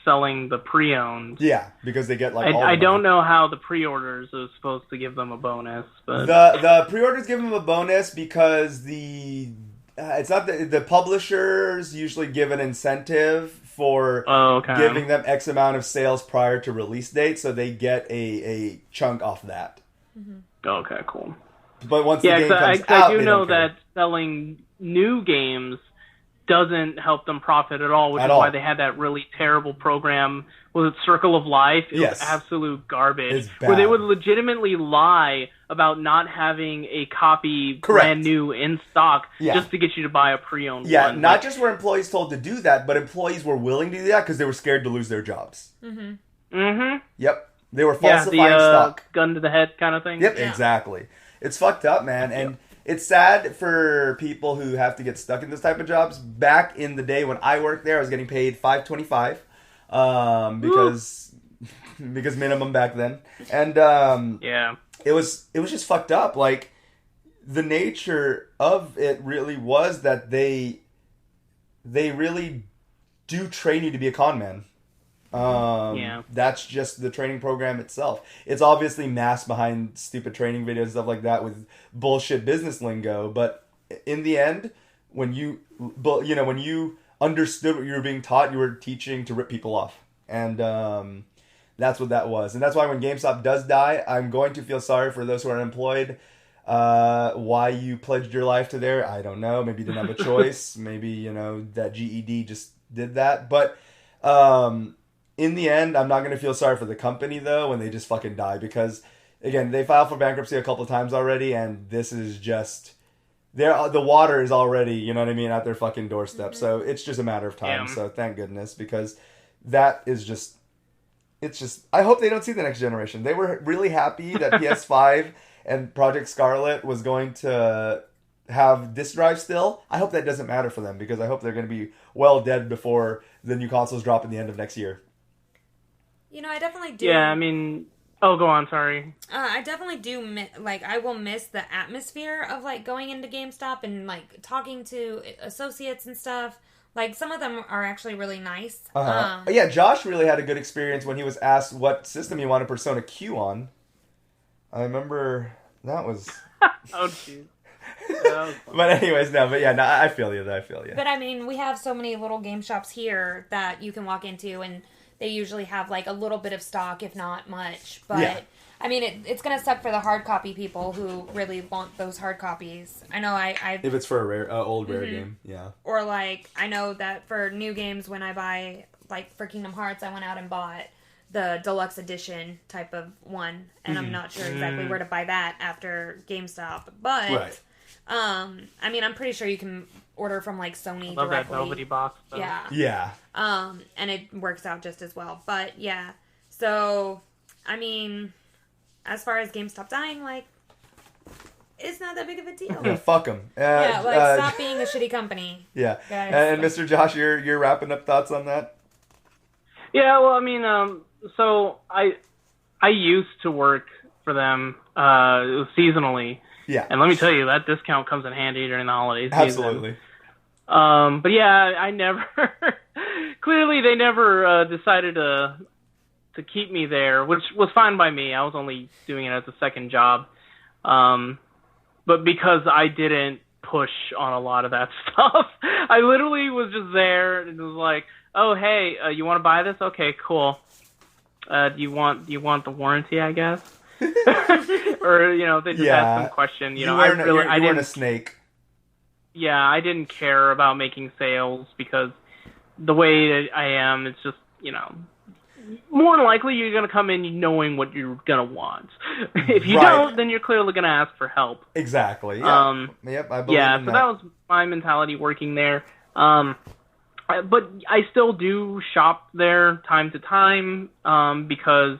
selling the pre-owned. Yeah, because they get I don't know how the pre-orders are supposed to give them a bonus, but the pre-orders give them a bonus because it's not the publishers usually give an incentive for giving them X amount of sales prior to release date, so they get a chunk off that. Okay, cool. But once the game comes out, I do know that selling new games doesn't help them profit at all, which is why they had that really terrible program. Was it Circle of Life? It was absolute garbage. Where they would legitimately lie about not having a copy brand new in stock just to get you to buy a pre-owned one. Yeah, not just were employees told to do that, but employees were willing to do that because they were scared to lose their jobs. Yep. They were falsifying stock. Gun to the head kind of thing. Yep, exactly. It's fucked up, man. And it's sad for people who have to get stuck in this type of jobs. Back in the day when I worked there, I was getting paid $5.25 because minimum back then. And it was just fucked up. Like, the nature of it really was that they really do train you to be a con man. That's just the training program itself. It's obviously masked behind stupid training videos and stuff like that with bullshit business lingo, but in the end, when you understood what you were being taught, you were teaching to rip people off. And that's what that was. And that's why when GameStop does die, I'm going to feel sorry for those who are unemployed. Why you pledged your life to there, I don't know. Maybe you didn't have a choice. Maybe, that GED just did that. But in the end, I'm not going to feel sorry for the company, though, when they just fucking die. Because, again, they filed for bankruptcy a couple times already, and this is just... the water is already, at their fucking doorstep. So it's just a matter of time. So thank goodness, because that is just... It's just... I hope they don't see the next generation. They were really happy that PS5 and Project Scarlet was going to have disk drive still. I hope that doesn't matter for them, because I hope they're going to be well dead before the new consoles drop at the end of next year. I definitely do. Yeah, I mean... Oh, go on, sorry. I definitely do, I will miss the atmosphere of, going into GameStop and, talking to associates and stuff. Some of them are actually really nice. Yeah, Josh really had a good experience when he was asked what system he wanted Persona Q on. I remember that was... Oh, jeez. But anyways, I feel you, though. I feel you. But, we have so many little game shops here that you can walk into, and they usually have like a little bit of stock, if not much. But Yeah. I mean, it's gonna suck for the hard copy people who really want those hard copies. I know I If it's for a rare, old rare game, yeah. or like I know that for new games, when I buy like for Kingdom Hearts, I went out and bought the deluxe edition type of one, and I'm not sure exactly where to buy that after GameStop. But Right. I mean, I'm pretty sure you can order from like Sony Love that directly. velvety box. Though. Yeah. Yeah. And it works out just as well. But yeah, so I mean, as far as GameStop dying, like, it's not that big of a deal. Yeah, fuck them. Yeah, like stop being a shitty company. Yeah. Guys. And Mr. Josh, you're wrapping up thoughts on that? Yeah, well, I mean, so I used to work for them seasonally, Yeah. and let me tell you, that discount comes in handy during the holiday season. Absolutely. But yeah, I never. Clearly, they never decided to keep me there, which was fine by me. I was only doing it as a second job, but because I didn't push on a lot of that stuff, I literally was just there and was like, "Oh, hey, you want to buy this? Okay, cool. Do you want the warranty? I guess." Or they just ask some question. You I weren't didn't. a snake. Yeah, I didn't care about making sales because the way that I am, it's just, more than likely you're going to come in knowing what you're going to want. If you Right. don't, then you're clearly going to ask for help. Exactly. Yeah. Yep, I believe Yeah, in so that was my mentality working there. But I still do shop there time to time because,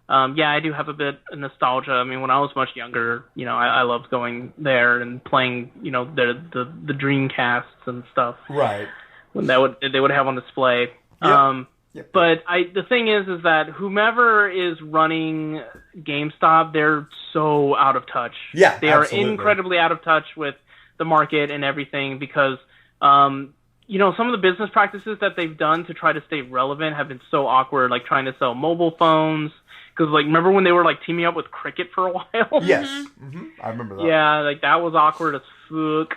I do have a bit of nostalgia. I mean, when I was much younger, I loved going there and playing, the Dreamcasts and stuff. Right. When they would have on display. Yep. Yep. But the thing is that whomever is running GameStop, they're so out of touch. Yeah, they absolutely. are incredibly out of touch with the market and everything because, some of the business practices that they've done to try to stay relevant have been so awkward, like trying to sell mobile phones. Because, remember when they were, teaming up with Cricket for a while? Yes. Mm-hmm. I remember that. Yeah, that was awkward as fuck.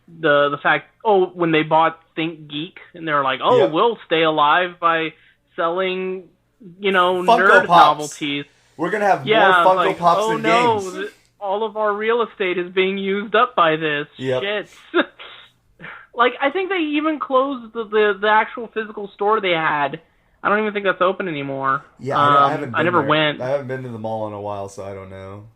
The fact, when they bought Think Geek, and they were like, Yep. we'll stay alive by selling, Funko nerd Pops. novelties. We're going to have Yeah, more Funko Pops than games. All of our real estate is being used up by this. Yep. Shit. I think they even closed the actual physical store they had. I don't even think that's open anymore. Yeah, I haven't been I never there. went. I haven't been to the mall in a while, so I don't know.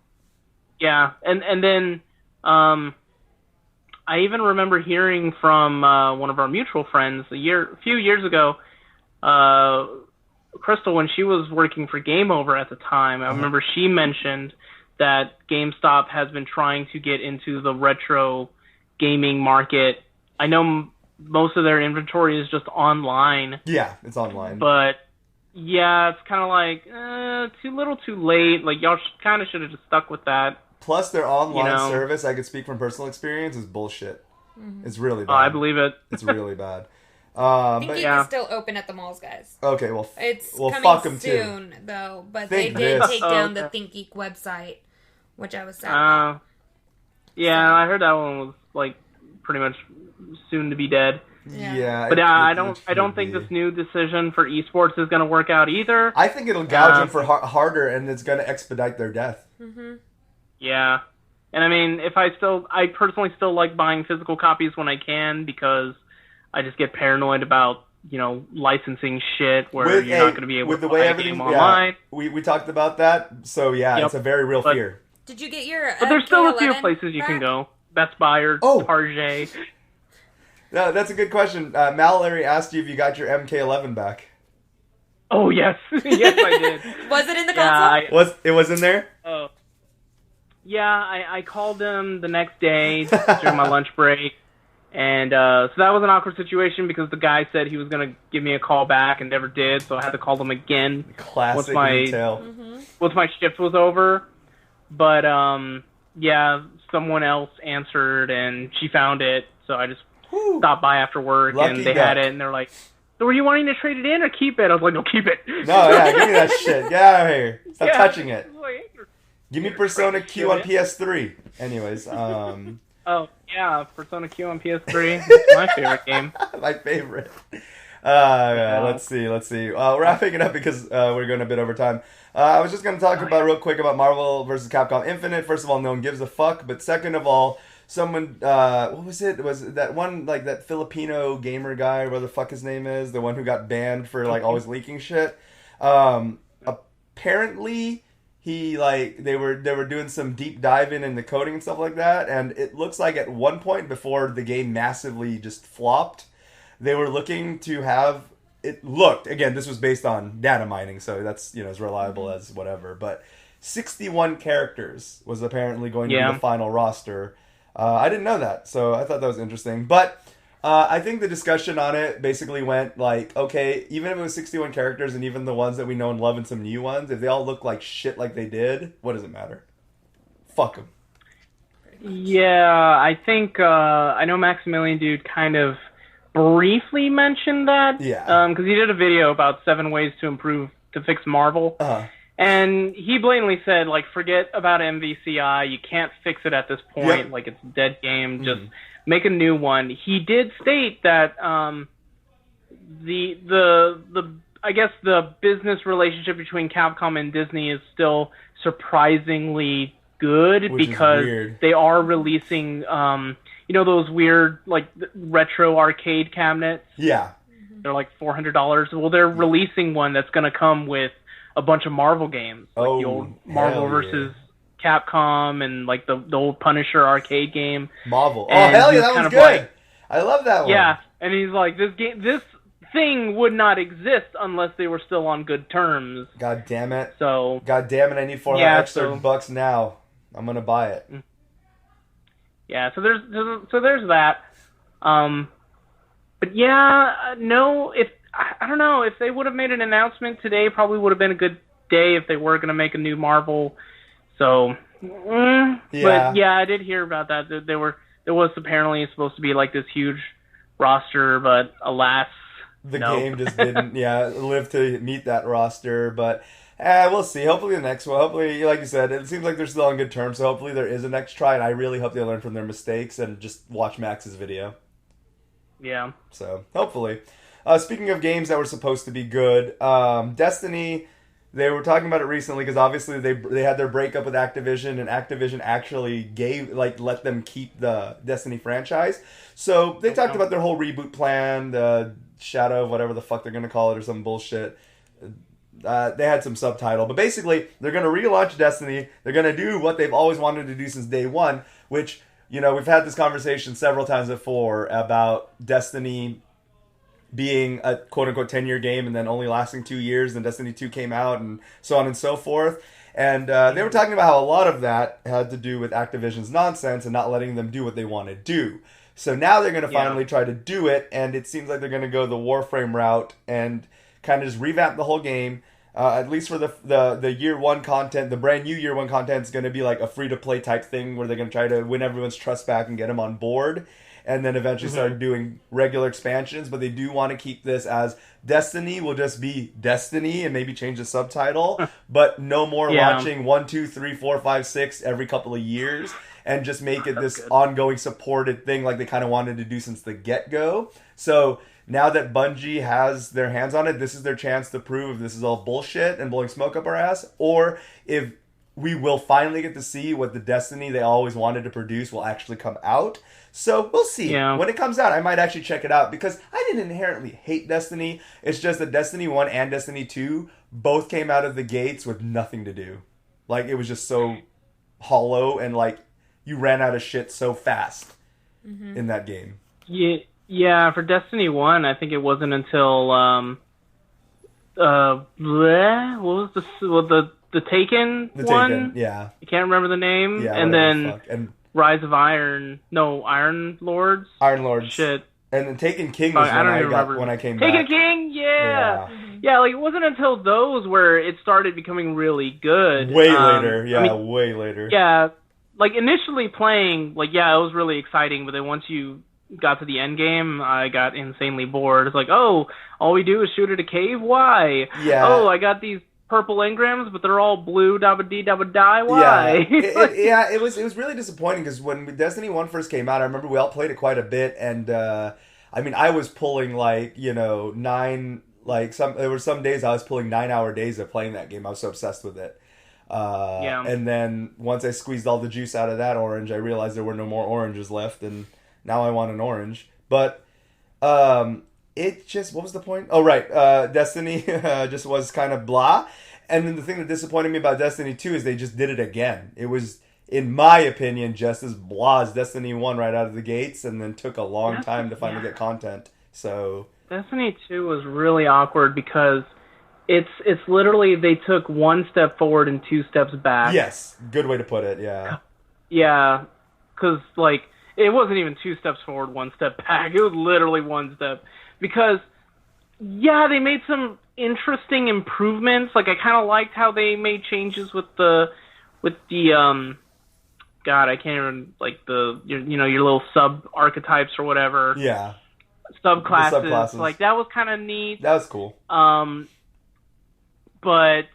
Yeah, and then I even remember hearing from one of our mutual friends a few years ago, Crystal, when she was working for Game Over at the time. I remember she mentioned that GameStop has been trying to get into the retro gaming market. I know most of their inventory is just online. Yeah, it's online. But yeah, it's kind of like too little, too late. Y'all kind of should have just stuck with that. Plus, their online service, I could speak from personal experience, is bullshit. Mm-hmm. It's really bad. I believe it. It's really bad. Think But Geek yeah. is still open at the malls, guys. okay, well, It's fuck coming 'em too. soon, though. But Think they did this. take Oh, down the okay. Think Geek website, which I was sad about. Yeah, I heard that one was pretty much soon to be dead. Yeah. But I don't should think be. this new decision for esports is going to work out either. I think it'll gouge them for harder, and it's going to expedite their death. Mm-hmm. Yeah. And I mean, I personally still like buying physical copies when I can because I just get paranoid about, licensing shit where you're not going to be able with to the way play a everything, game online. we talked about that. So yeah, Yep. it's a very real But- fear. Did you get your? But there's still a few MK11 places you can back? go. Best Buy or Oh. Target. No, that's a good question. Mallory asked you if you got your MK11 back. Oh, yes. Yes, I did. Was it in the Yeah, console? It was in there? I called them the next day during my lunch break. And so that was an awkward situation because the guy said he was going to give me a call back and never did. So I had to call them again Classic my- retail. once my shift was over. But, someone else answered and she found it. So I just Whew. stopped by after work Lucky and they had duck. it. And they're like, so were you wanting to trade it in or keep it? I was like, no, keep it. No, yeah, give me that shit. Get out of here. Stop Yeah. touching it. Like, Give me Persona Q on PS3. Anyways, oh, yeah, Persona Q on PS3. That's my favorite game. my favorite. Let's see. Wrapping it up because we're going a bit over time. I was just going to talk about real quick about Marvel vs. Capcom Infinite. First of all, no one gives a fuck. But second of all, someone, what was it? Was it that one, like that Filipino gamer guy, whatever the fuck his name is, the one who got banned for like always leaking shit. Apparently, they were doing some deep diving in the coding and stuff like that, and it looks like at one point before the game massively just flopped, they were looking to have it looked, again, this was based on data mining, so that's, as reliable as whatever, but 61 characters was apparently going to be the final roster. I didn't know that, so I thought that was interesting. But I think the discussion on it basically went like, okay, even if it was 61 characters and even the ones that we know and love and some new ones, if they all look like shit like they did, what does it matter? Fuck them. Yeah, I think, I know Maximilian Dude kind of briefly mentioned that. Yeah. Because he did a video about 7 ways to fix Marvel. Uh-huh. And he blatantly said, like, forget about MVCI. You can't fix it at this point. Yep. Like, it's a dead game. Just make a new one. He did state that I guess the business relationship between Capcom and Disney is still surprisingly good. Which because is weird. they are releasing those weird, like, retro arcade cabinets. Yeah. They're like $400. Well, they're releasing one that's going to come with a bunch of Marvel games, like the old Marvel versus Capcom and like the old Punisher arcade game. Marvel. And hell yeah, that one's good. Like, I love that one. Yeah, and he's like, this thing would not exist unless they were still on good terms. God damn it. So. God damn it, I need $400 now. I'm gonna buy it. Yeah, so there's that. But yeah, no, I don't know, if they would have made an announcement today, probably would have been a good day if they were going to make a new Marvel. So, But yeah, I did hear about that. There was apparently supposed to be like this huge roster, but alas, the game just didn't live to meet that roster. But we'll see. Hopefully the next one. Hopefully, like you said, it seems like they're still on good terms. So hopefully there is a next try, and I really hope they learn from their mistakes and just watch Max's video. Yeah. So hopefully. Speaking of games that were supposed to be good, Destiny, they were talking about it recently because obviously they had their breakup with Activision, and Activision actually let them keep the Destiny franchise. So they talked about their whole reboot plan, the Shadow, whatever the fuck they're going to call it, or some bullshit. They had some subtitle, but basically they're going to relaunch Destiny. They're going to do what they've always wanted to do since day one, which, we've had this conversation several times before about Destiny being a quote-unquote 10-year game and then only lasting 2 years, and Destiny 2 came out and so on and so forth. And they were talking about how a lot of that had to do with Activision's nonsense and not letting them do what they want to do. So now they're going to finally try to do it, and it seems like they're going to go the Warframe route and kind of just revamp the whole game. At least for the year one content, the brand new year one content is going to be like a free-to-play type thing where they're going to try to win everyone's trust back and get them on board. And then eventually start doing regular expansions, but they do want to keep this as Destiny will just be Destiny and maybe change the subtitle, but no more launching 1, 2, 3, 4, 5, 6 every couple of years, and just make it this ongoing supported thing like they kind of wanted to do since the get-go. So now that Bungie has their hands on it, this is their chance to prove if this is all bullshit and blowing smoke up our ass, or if we will finally get to see what the Destiny they always wanted to produce will actually come out. So we'll see. Yeah. When it comes out, I might actually check it out because I didn't inherently hate Destiny. It's just that Destiny 1 and Destiny 2 both came out of the gates with nothing to do. Like, it was just so hollow and, like, you ran out of shit so fast in that game. Yeah, for Destiny 1, I think it wasn't until, what was the Taken one? Taken, yeah. I can't remember the name. Yeah, and then... And Rise of Iron Lords. Iron Lords. Shit. And then Taken King was when I came back. Taken King, yeah. Yeah, like it wasn't until those where it started becoming really good. Way later, way later. Yeah, like initially playing, like it was really exciting, but then once you got to the end game, I got insanely bored. It's like, oh, all we do is shoot at a cave? Why? Yeah. Oh, I got these purple engrams, but they're all blue, dabba-dee-dabba-die, why? Yeah, it was really disappointing because when Destiny 1 first came out, I remember we all played it quite a bit, and I mean, I was pulling like, there were some days I was pulling 9-hour days of playing that game. I was so obsessed with it. And then once I squeezed all the juice out of that orange, I realized there were no more oranges left, and now I want an orange. But it just, what was the point? Oh, right. Destiny just was kind of blah. And then the thing that disappointed me about Destiny 2 is they just did it again. It was, in my opinion, just as blah as Destiny 1 right out of the gates, and then took a long time to finally get content. So Destiny 2 was really awkward because it's literally they took one step forward and 2 steps back. Yes, good way to put it, yeah. Yeah, because, like, it wasn't even 2 steps forward, 1 step back. It was literally 1 step. Because, yeah, they made some interesting improvements. Like, I kind of liked how they made changes with the God, I can't even, like, your little sub-archetypes or whatever. Yeah. Subclasses. Like, that was kind of neat. That was cool. But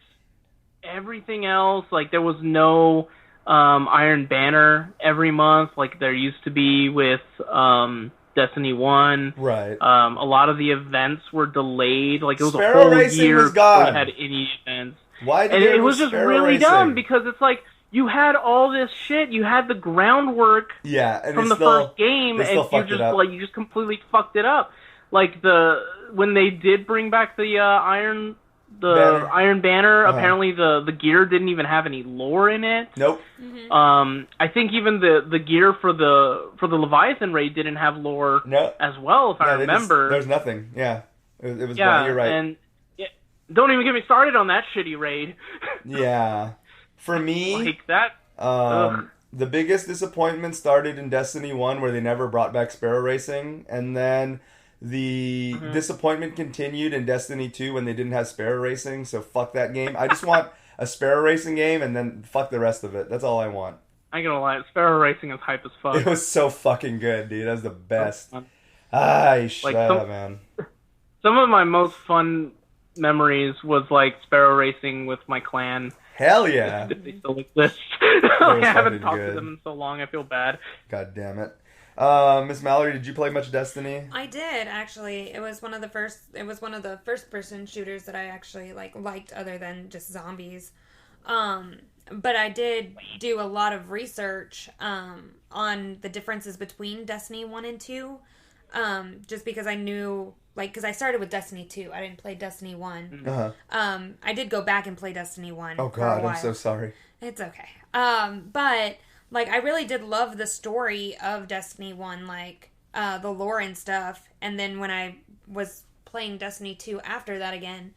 everything else, like, there was no Iron Banner every month like there used to be with Destiny 1. Right. A lot of the events were delayed. Like, it was Sparrow a whole Racing year was gone. before we had any events. Why did and it was just Sparrow really Racing? dumb because it's like, you had all this shit, you had the groundwork from the first game, and you just completely fucked it up. Like, when they did bring back the Iron Banner, apparently the gear didn't even have any lore in it. Nope. Mm-hmm. I think even the gear for the Leviathan raid didn't have lore as well, if I remember. There's nothing. Yeah. It was bad. You're right. And don't even get me started on that shitty raid. Yeah. For me, like that. The biggest disappointment started in Destiny 1 where they never brought back Sparrow Racing, and then the disappointment continued in Destiny 2 when they didn't have Sparrow Racing, so fuck that game. I just want a Sparrow Racing game, and then fuck the rest of it. That's all I want. I ain't gonna lie, Sparrow Racing is hype as fuck. It was so fucking good, dude. That was the best. Man. Some of my most fun memories was, like, Sparrow Racing with my clan. Hell yeah. If they still exist. I haven't talked to them in so long, I feel bad. God damn it. Miss Mallory, did you play much Destiny? I did, actually. It was one of the first person shooters that I actually liked other than just zombies. But I did do a lot of research on the differences between Destiny 1 and 2. Just because I knew, because I started with Destiny 2. I didn't play Destiny 1. Uh-huh. I did go back and play Destiny 1. Oh, God, I'm so sorry. It's okay. But I really did love the story of Destiny 1, the lore and stuff. And then when I was playing Destiny 2 after that again,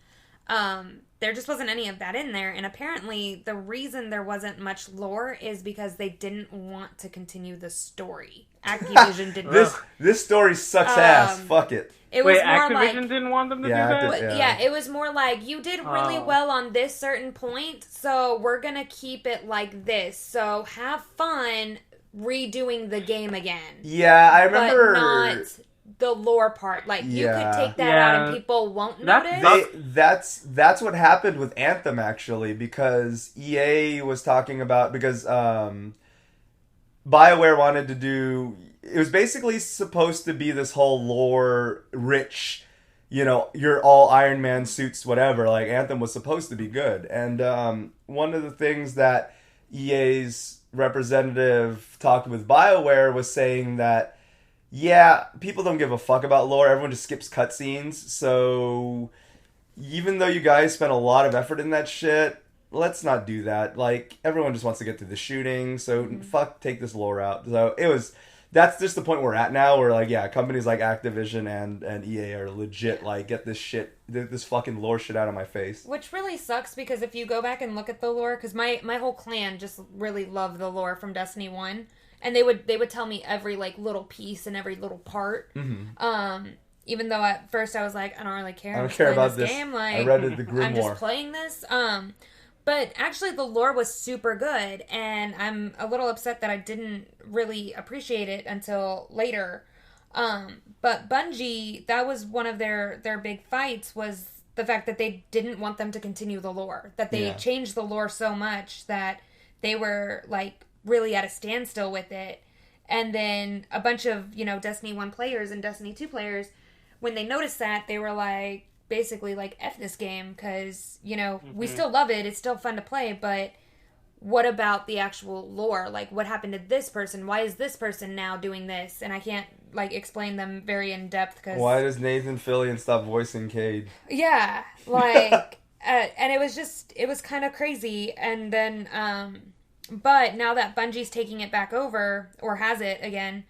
there just wasn't any of that in there. And apparently the reason there wasn't much lore is because they didn't want to continue the story. Activision didn't. This story sucks ass. Fuck it. It was more Activision didn't want them to do that? It was more like, you did really well on this certain point, so we're gonna keep it like this. So have fun redoing the game again. Yeah, I remember. But not the lore part. You could take that out and people won't notice. That's what happened with Anthem, actually, because EA was talking about, because BioWare wanted to do... It was basically supposed to be this whole lore-rich, you're all Iron Man suits, whatever. Anthem was supposed to be good. And one of the things that EA's representative talked with BioWare was saying that, people don't give a fuck about lore. Everyone just skips cutscenes. So even though you guys spent a lot of effort in that shit, let's not do that. Everyone just wants to get to the shooting. So take this lore out. So that's just the point we're at now, where companies like Activision and EA are legit get this fucking lore shit out of my face. Which really sucks, because if you go back and look at the lore, because my whole clan just really loved the lore from Destiny 1, and they would tell me every little piece and every little part. Mm-hmm. Even though at first I was like, I don't really care. I don't care about this game. I read the Grimoire. I'm just playing this. But actually the lore was super good, and I'm a little upset that I didn't really appreciate it until later. But Bungie, that was one of their big fights, was the fact that they didn't want them to continue the lore. That they changed the lore so much that they were really at a standstill with it. And then a bunch of, Destiny 1 players and Destiny 2 players, when they noticed that, they were like, basically like, F this game, because, we still love it, it's still fun to play, but what about the actual lore? Like, what happened to this person? Why is this person now doing this? And I can't, like, explain them very in depth, because... Why does Nathan Fillion stop voicing Cade? Yeah, like, and it was kind of crazy, and then, but now that Bungie's taking it back over, or has it again,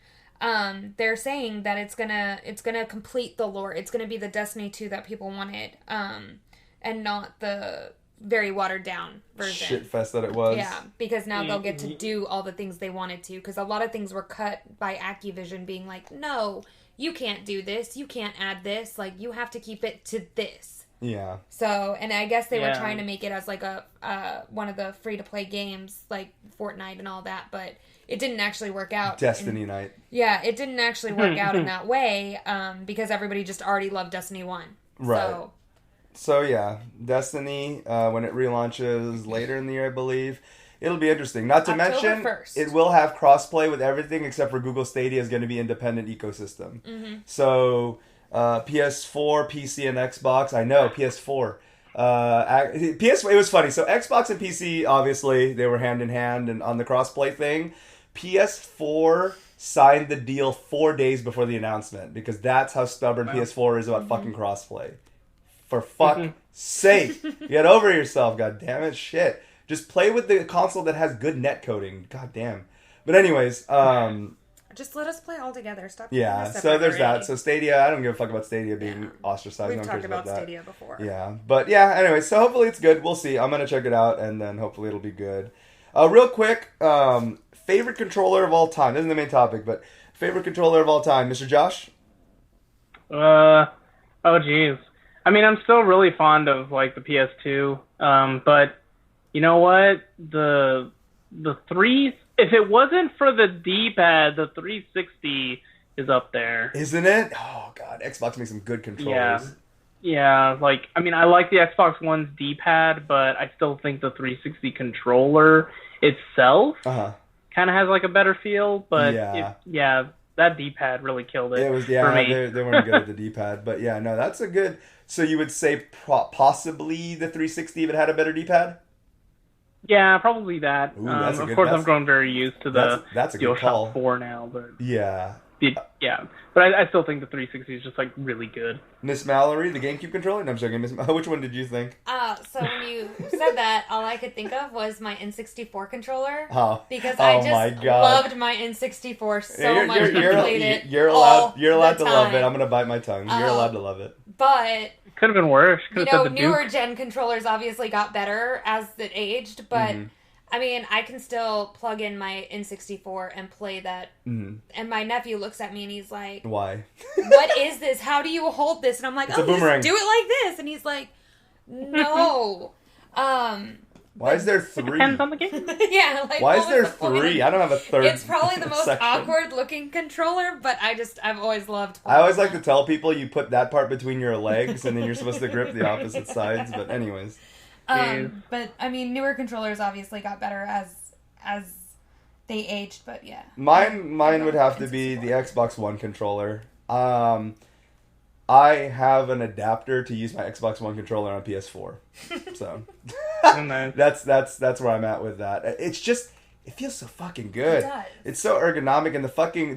they're saying that it's gonna complete the lore. It's gonna be the Destiny 2 that people wanted, and not the very watered down version. Shitfest that it was. Yeah, because now they'll get to do all the things they wanted to, because a lot of things were cut by Activision being like, no, you can't do this, you can't add this, like, you have to keep it to this. Yeah. So, and I guess they were trying to make it as like a one of the free-to-play games, like Fortnite and all that, but it didn't actually work out. Destiny Night. Yeah, it didn't actually work out in that way, because everybody just already loved Destiny 1. Right. So yeah, Destiny, when it relaunches later in the year, I believe, it'll be interesting. Not to mention, 1st. It will have crossplay with everything except for Google Stadia is going to be independent ecosystem. Mm-hmm. So PS4, PC, and Xbox. I know PS4. PS. It was funny. So Xbox and PC, obviously, they were hand in hand and on the crossplay thing. PS4 signed the deal 4 days before the announcement because that's how stubborn PS4 is about fucking crossplay. For fuck's sake. Get over yourself, god damn it. Shit. Just play with the console that has good netcoding. God damn. But anyways, just let us play all together. Stop. Yeah, so there's that. So Stadia, I don't give a fuck about Stadia being ostracized. We've talked about Stadia before. Yeah. But yeah, anyway, so hopefully it's good. We'll see. I'm going to check it out, and then hopefully it'll be good. Real quick, favorite controller of all time. This isn't the main topic, but favorite controller of all time. Mr. Josh? Oh, jeez. I mean, I'm still really fond of, like, the PS2, but you know what? The three... If it wasn't for the D-pad, the 360 is up there. Isn't it? Oh, God. Xbox makes some good controllers. Yeah, like, I mean, I like the Xbox One's D-pad, but I still think the 360 controller itself kind of has, like, a better feel, but, that D-pad really killed it. It was, for me. They weren't good at the D-pad, but yeah, no, that's a good... So you would say possibly the 360 if it had a better D-pad? Yeah, probably that. Ooh, that's a good, of course, I've grown very used to the that's a good call. DualShock 4 now, but yeah, but I still think the 360 is just like really good. Miss Mallory, the GameCube controller. No, I'm joking. Which one did you think? So when you said that, all I could think of was my N64 controller. Because I just loved my N64 so much. You're allowed to love it. I'm gonna bite my tongue. You're allowed to love it. But could have been worse. Newer gen controllers obviously got better as it aged, but I mean, I can still plug in my N64 and play that. And my nephew looks at me and he's like, "Why? What is this? How do you hold this?" And I'm like, "It's a boomerang. Just do it like this." And he's like, "No." Why is there 3? Depends on the game. Yeah. Like, why is there 3? I don't have a third. It's probably the most section. awkward looking controller, but I've always loved. I always like to tell people you put that part between your legs and then you're supposed to grip the opposite sides. But anyways. But I mean, newer controllers obviously got better as they aged, but yeah. Mine would have to be the Xbox One controller. I have an adapter to use my Xbox One controller on PS4, so that's where I'm at with that. It's just it feels so fucking good. It does. It's so ergonomic, and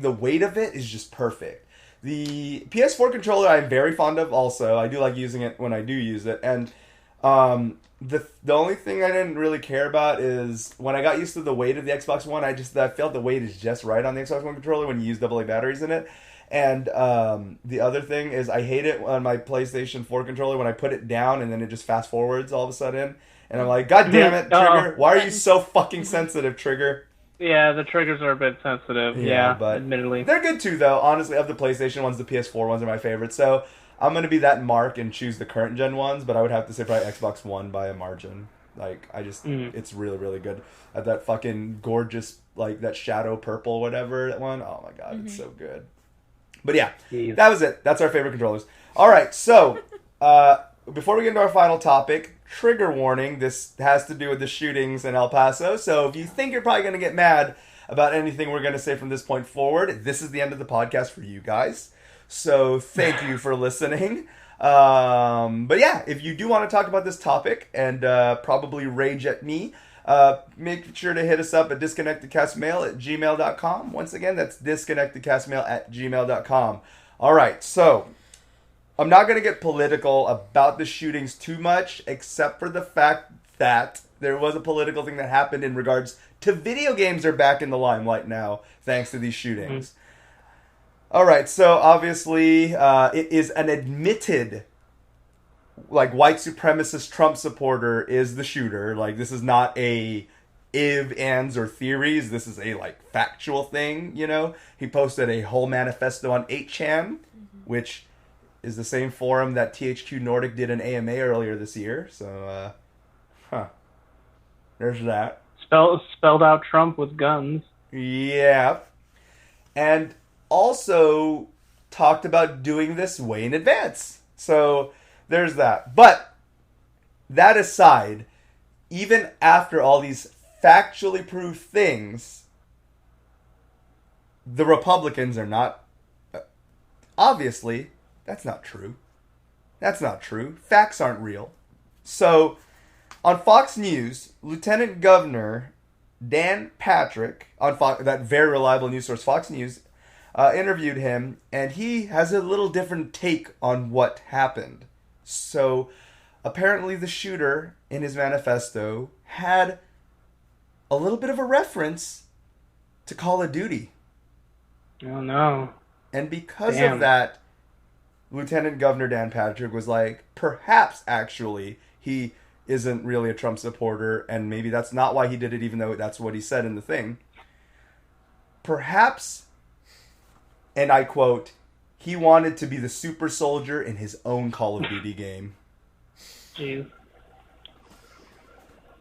the weight of it is just perfect. The PS4 controller I'm very fond of. Also, I do like using it when I do use it, and the only thing I didn't really care about is when I got used to the weight of the Xbox One. I felt the weight is just right on the Xbox One controller when you use AA batteries in it. And the other thing is I hate it on my PlayStation 4 controller when I put it down and then it just fast forwards all of a sudden. And I'm like, God damn it, Trigger. Why are you so fucking sensitive, Trigger? Yeah, the triggers are a bit sensitive. Yeah, but admittedly. They're good too, though. Honestly, of the PlayStation ones, the PS4 ones are my favorite. So I'm going to be that mark and choose the current gen ones, but I would have to say probably Xbox One by a margin. Like, it's really, really good. That fucking gorgeous, like, that shadow purple, whatever, that one. Oh my God, it's so good. But yeah, that was it. That's our favorite controllers. All right, so before we get into our final topic, trigger warning. This has to do with the shootings in El Paso. So if you think you're probably going to get mad about anything we're going to say from this point forward. This is the end of the podcast for you guys. So thank you for listening. But yeah, if you do want to talk about this topic and probably rage at me, make sure to hit us up at disconnectedcastmail@gmail.com. Once again, that's disconnectedcastmail@gmail.com. All right, so I'm not going to get political about the shootings too much, except for the fact that there was a political thing that happened in regards to video games are back in the limelight now, thanks to these shootings. Mm-hmm. All right, so obviously it is an admitted, like, white supremacist Trump supporter is the shooter. Like, this is not a if, ands, or theories. This is a, like, factual thing, you know? He posted a whole manifesto on 8chan, which is the same forum that THQ Nordic did an AMA earlier this year. So, there's that. Spelled out Trump with guns. Yeah. And also talked about doing this way in advance. So, there's that. But, that aside, even after all these factually proved things, the Republicans are not... Obviously, that's not true. That's not true. Facts aren't real. So, on Fox News, Lieutenant Governor Dan Patrick, on that very reliable news source, Fox News, interviewed him, and he has a little different take on what happened. So, apparently the shooter in his manifesto had a little bit of a reference to Call of Duty. Oh, no. And because of that, Lieutenant Governor Dan Patrick was like, perhaps, actually, he isn't really a Trump supporter, and maybe that's not why he did it, even though that's what he said in the thing. Perhaps, and I quote, he wanted to be the super soldier in his own Call of Duty game. Jeez.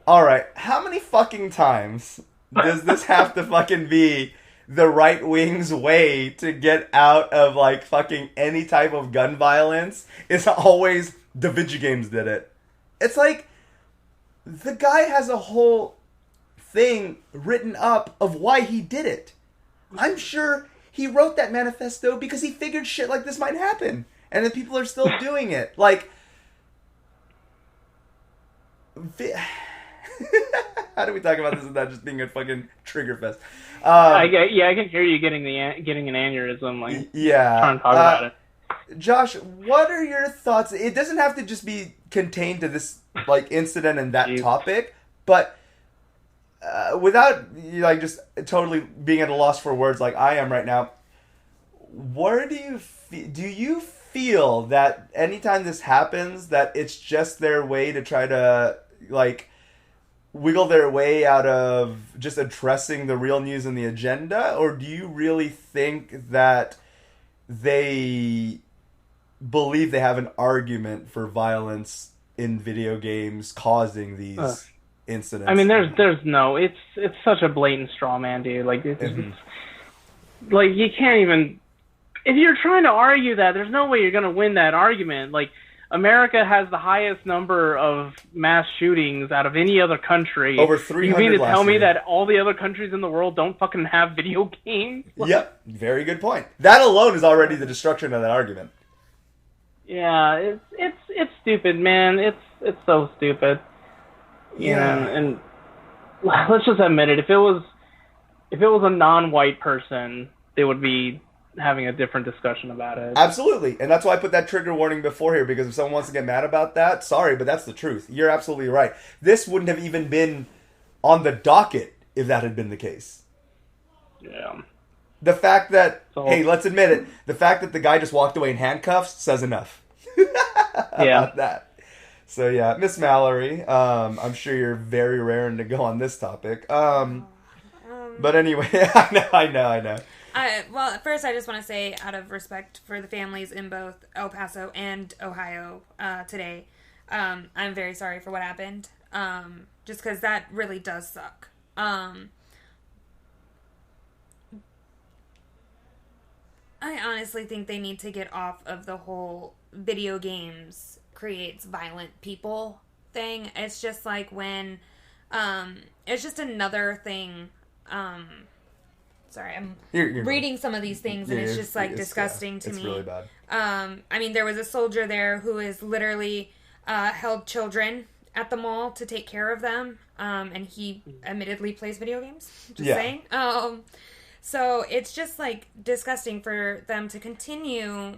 Alright, how many fucking times does this have to fucking be the right wing's way to get out of, like, fucking any type of gun violence? It's always the video games did it. It's like, the guy has a whole thing written up of why he did it. I'm sure he wrote that manifesto because he figured shit like this might happen. And that people are still doing it. Like, how do we talk about this without just being a fucking trigger fest? I can hear you getting an aneurysm. Like, yeah, trying to talk about it. Josh, what are your thoughts? It doesn't have to just be contained to this, like, incident and that topic, but without, like, just totally being at a loss for words like I am right now, where do you feel that anytime this happens, that it's just their way to try to, like, wiggle their way out of just addressing the real news and the agenda? Or do you really think that they believe they have an argument for violence in video games causing these incidents? I mean, there's no, it's such a blatant straw man, dude. Like, it's like, you can't even, if you're trying to argue that, there's no way you're going to win that argument. Like, America has the highest number of mass shootings out of any other country. Over 300. You mean to tell me that all the other countries in the world don't fucking have video games? Yep, very good point. That alone is already the destruction of that argument. Yeah, it's stupid, man. It's so stupid. Yeah, and let's just admit it. If it was a non-white person, they would be having a different discussion about it. Absolutely. And that's why I put that trigger warning before here, because if someone wants to get mad about that, sorry, but that's the truth. You're absolutely right. This wouldn't have even been on the docket if that had been the case. Yeah. The fact that, hey, let's admit it, the fact that the guy just walked away in handcuffs says enough. About that. So yeah, Miss Mallory, I'm sure you're very raring to go on this topic. But anyway, I know. Well, first I just want to say, out of respect for the families in both El Paso and Ohio today, I'm very sorry for what happened. Just because that really does suck. I honestly think they need to get off of the whole video games creates violent people thing. It's just like when, it's just another thing, sorry, I'm You're reading some of these things, and it's just like disgusting to me. It's really bad. I mean, there was a soldier there who is literally held children at the mall to take care of them, and he admittedly plays video games. Just saying. So it's just like disgusting for them to continue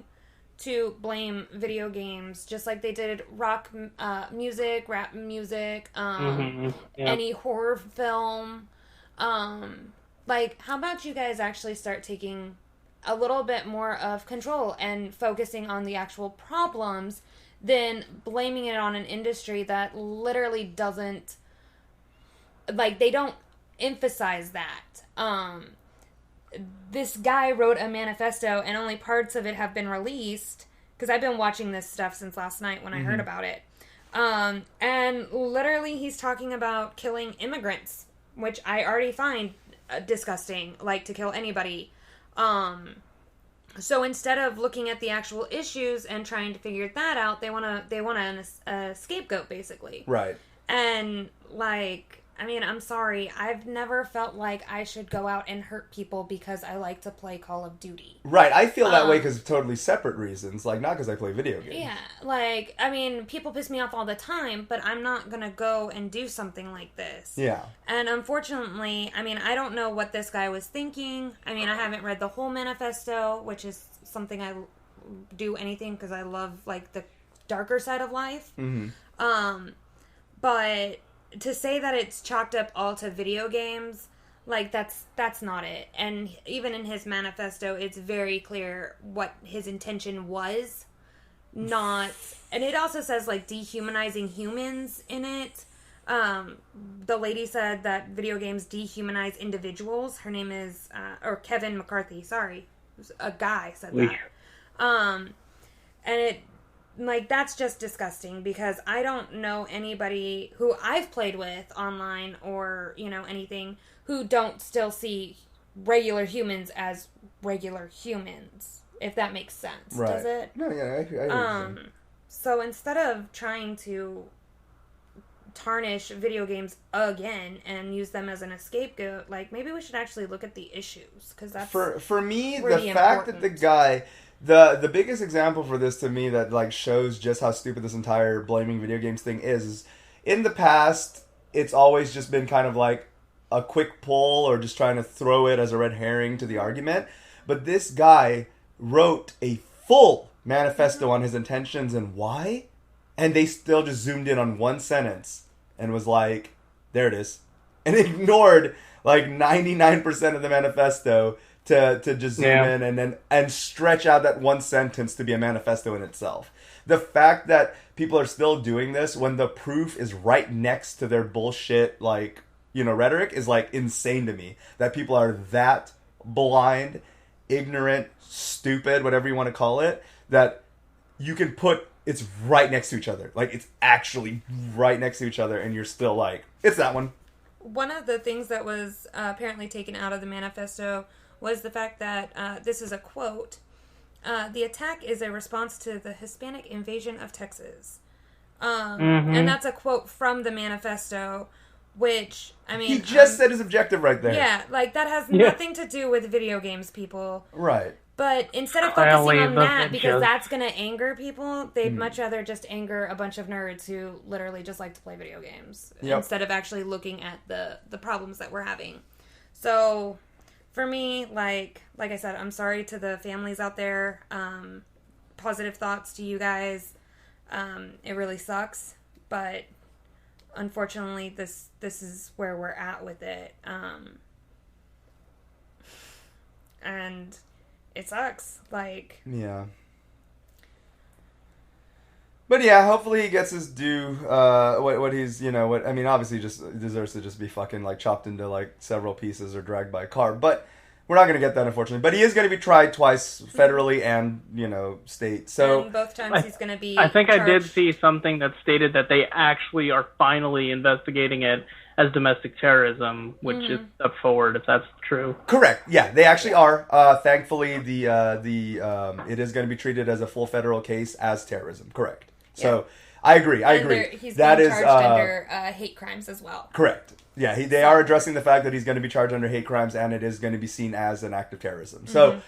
to blame video games, just like they did rock music, rap music, any horror film. Like, how about you guys actually start taking a little bit more of control and focusing on the actual problems than blaming it on an industry that literally doesn't, like, they don't emphasize that. This guy wrote a manifesto and only parts of it have been released, because I've been watching this stuff since last night when I heard about it. And literally he's talking about killing immigrants, which I already find disgusting, like to kill anybody. So instead of looking at the actual issues and trying to figure that out, they want a scapegoat, basically. Right. And, like, I mean, I'm sorry. I've never felt like I should go out and hurt people because I like to play Call of Duty. Right. I feel that way because of totally separate reasons. Like, not because I play video games. Yeah. Like, I mean, people piss me off all the time, but I'm not going to go and do something like this. Yeah. And unfortunately, I mean, I don't know what this guy was thinking. I mean, I haven't read the whole manifesto, which is something I do anything because I love, like, the darker side of life. But to say that it's chalked up all to video games, like, that's not it. And even in his manifesto, it's very clear what his intention was. Not, and it also says, like, dehumanizing humans in it. The lady said that video games dehumanize individuals. Her name is, or Kevin McCarthy, sorry. A guy said that. And it, like, that's just disgusting because I don't know anybody who I've played with online or, you know, anything who don't still see regular humans as regular humans, if that makes sense. Right. Does it? No, yeah, I So instead of trying to tarnish video games again and use them as an scapegoat, like, maybe we should actually look at the issues, because that's for me, the really fact that the guy... The biggest example for this to me that, like, shows just how stupid this entire blaming video games thing is in the past, it's always just been kind of like a quick pull or just trying to throw it as a red herring to the argument. But this guy wrote a full manifesto on his intentions and why, and they still just zoomed in on one sentence and was like, there it is. And ignored, like, 99% of the manifesto to just zoom in and stretch out that one sentence to be a manifesto in itself. The fact that people are still doing this when the proof is right next to their bullshit, like, you know, rhetoric is, like, insane to me. That people are that blind, ignorant, stupid, whatever you want to call it, that you can put it's right next to each other. Like, it's actually right next to each other and you're still like, it's that one. One of the things that was apparently taken out of the manifesto was the fact that, this is a quote, the attack is a response to the Hispanic invasion of Texas. And that's a quote from the manifesto, which, I mean... He just said his objective right there. Yeah, like, that has nothing to do with video games, people. Right. But instead of focusing on that, because that's going to anger people, they'd much rather just anger a bunch of nerds who literally just like to play video games, instead of actually looking at the problems that we're having. So... For me, like I said, I'm sorry to the families out there. Positive thoughts to you guys. It really sucks, but unfortunately, this is where we're at with it. And it sucks. Like, yeah. But yeah, hopefully he gets his due. What he's, you know, what I mean, obviously, he just deserves to just be fucking, like, chopped into, like, several pieces or dragged by a car. But we're not gonna get that, unfortunately. But he is gonna be tried twice, federally and, you know, state. So and both times he's gonna be. I think charged. I did see something that stated that they actually are finally investigating it as domestic terrorism, which is a step forward if that's true. Correct. Yeah, they actually are. Thankfully, it is going to be treated as a full federal case as terrorism. Correct. So I agree. He's That being is charged under hate crimes as well. correct. Yeah, they are addressing the fact that he's going to be charged under hate crimes, and it is going to be seen as an act of terrorism. So,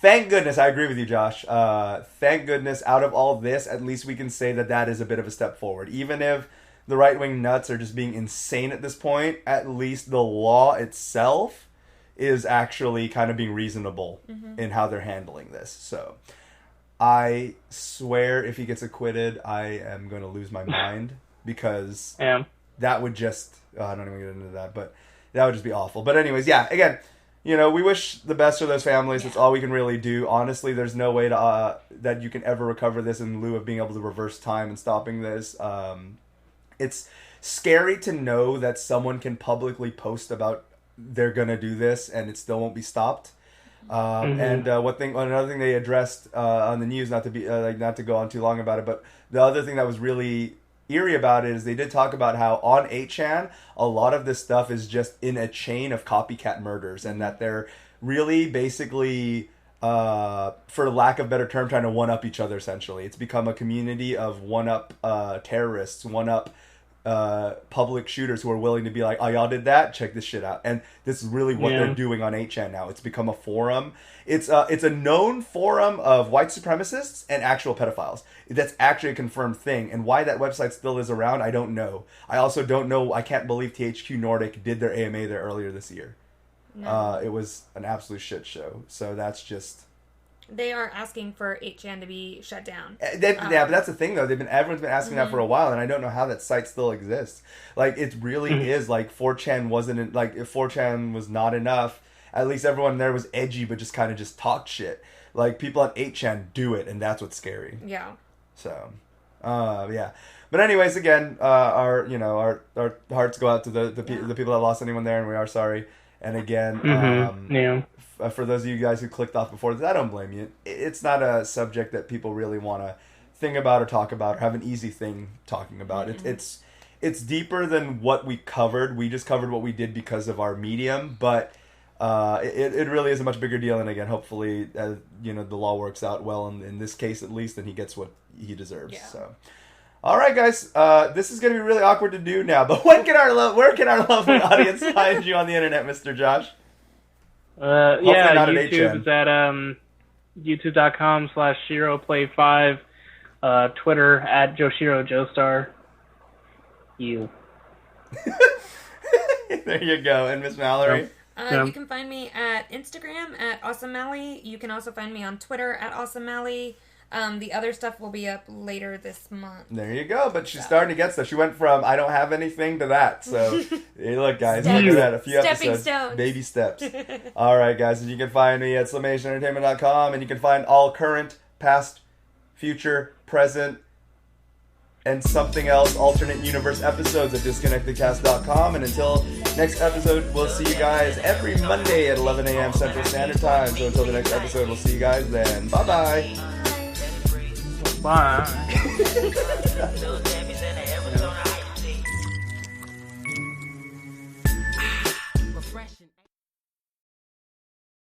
thank goodness, I agree with you, Josh. Thank goodness, out of all this, at least we can say that is a bit of a step forward. Even if the right-wing nuts are just being insane at this point, at least the law itself is actually kind of being reasonable in how they're handling this. So, I swear if he gets acquitted, I am going to lose my mind, because that would just... I don't even get into that, but that would just be awful. But anyways, yeah, again, we wish the best for those families. That's all we can really do. Honestly, there's no way to that you can ever recover this in lieu of being able to reverse time and stopping this. It's scary to know that someone can publicly post about they're going to do this and it still won't be stopped. And another thing they addressed on the news, not to be not to go on too long about it, but the other thing that was really eerie about it is they did talk about how on 8chan a lot of this stuff is just in a chain of copycat murders, and that they're really basically for lack of better term trying to one up each other. Essentially, it's become a community of one up terrorists, one up public shooters who are willing to be like, oh, y'all did that, check this shit out. And this is really what they're doing on 8chan now. It's become a forum. It's a known forum of white supremacists and actual pedophiles. That's actually a confirmed thing. And why that website still is around, I don't know. I also don't know. I can't believe THQ Nordic did their AMA there earlier this year. No. It was an absolute shit show. So that's just... They are asking for 8chan to be shut down. Yeah, but that's the thing, though. Everyone's been asking that for a while, and I don't know how that site still exists. Like, it really is, like, 4chan wasn't... Like, if 4chan was not enough, at least everyone there was edgy, but just kind of just talked shit. Like, people on 8chan do it, and that's what's scary. Yeah. So, yeah. But anyways, again, our hearts go out to the people that lost anyone there, and we are sorry. And again, for those of you guys who clicked off before this, I don't blame you. It's not a subject that people really want to think about or talk about or have an easy thing talking about. It's deeper than what we covered. We just covered what we did because of our medium, but it really is a much bigger deal. And again, hopefully, the law works out well in this case at least, and he gets what he deserves. Yeah. So. All right, guys. This is going to be really awkward to do now, but where can our lovely audience find you on the internet, Mr. Josh? YouTube is at youtube.com/ShiroPlay5, Twitter at JoshiroJoestar. You. There you go. And Miss Mallory? You can find me at Instagram at AwesomeMally. You can also find me on Twitter at AwesomeMally. The other stuff will be up later this month. There you go. But she's starting to get stuff. She went from I don't have anything to that. So, hey, look, guys. Look at that. A few episodes. Stones. Baby steps. All right, guys. And you can find me at SlimAsianEntertainment.com. And you can find all current, past, future, present, and something else alternate universe episodes at DisconnectedCast.com. And until next episode, we'll see you guys every Monday at 11 a.m. Central Standard Time. So until the next episode, we'll see you guys then. Bye-bye. Bye.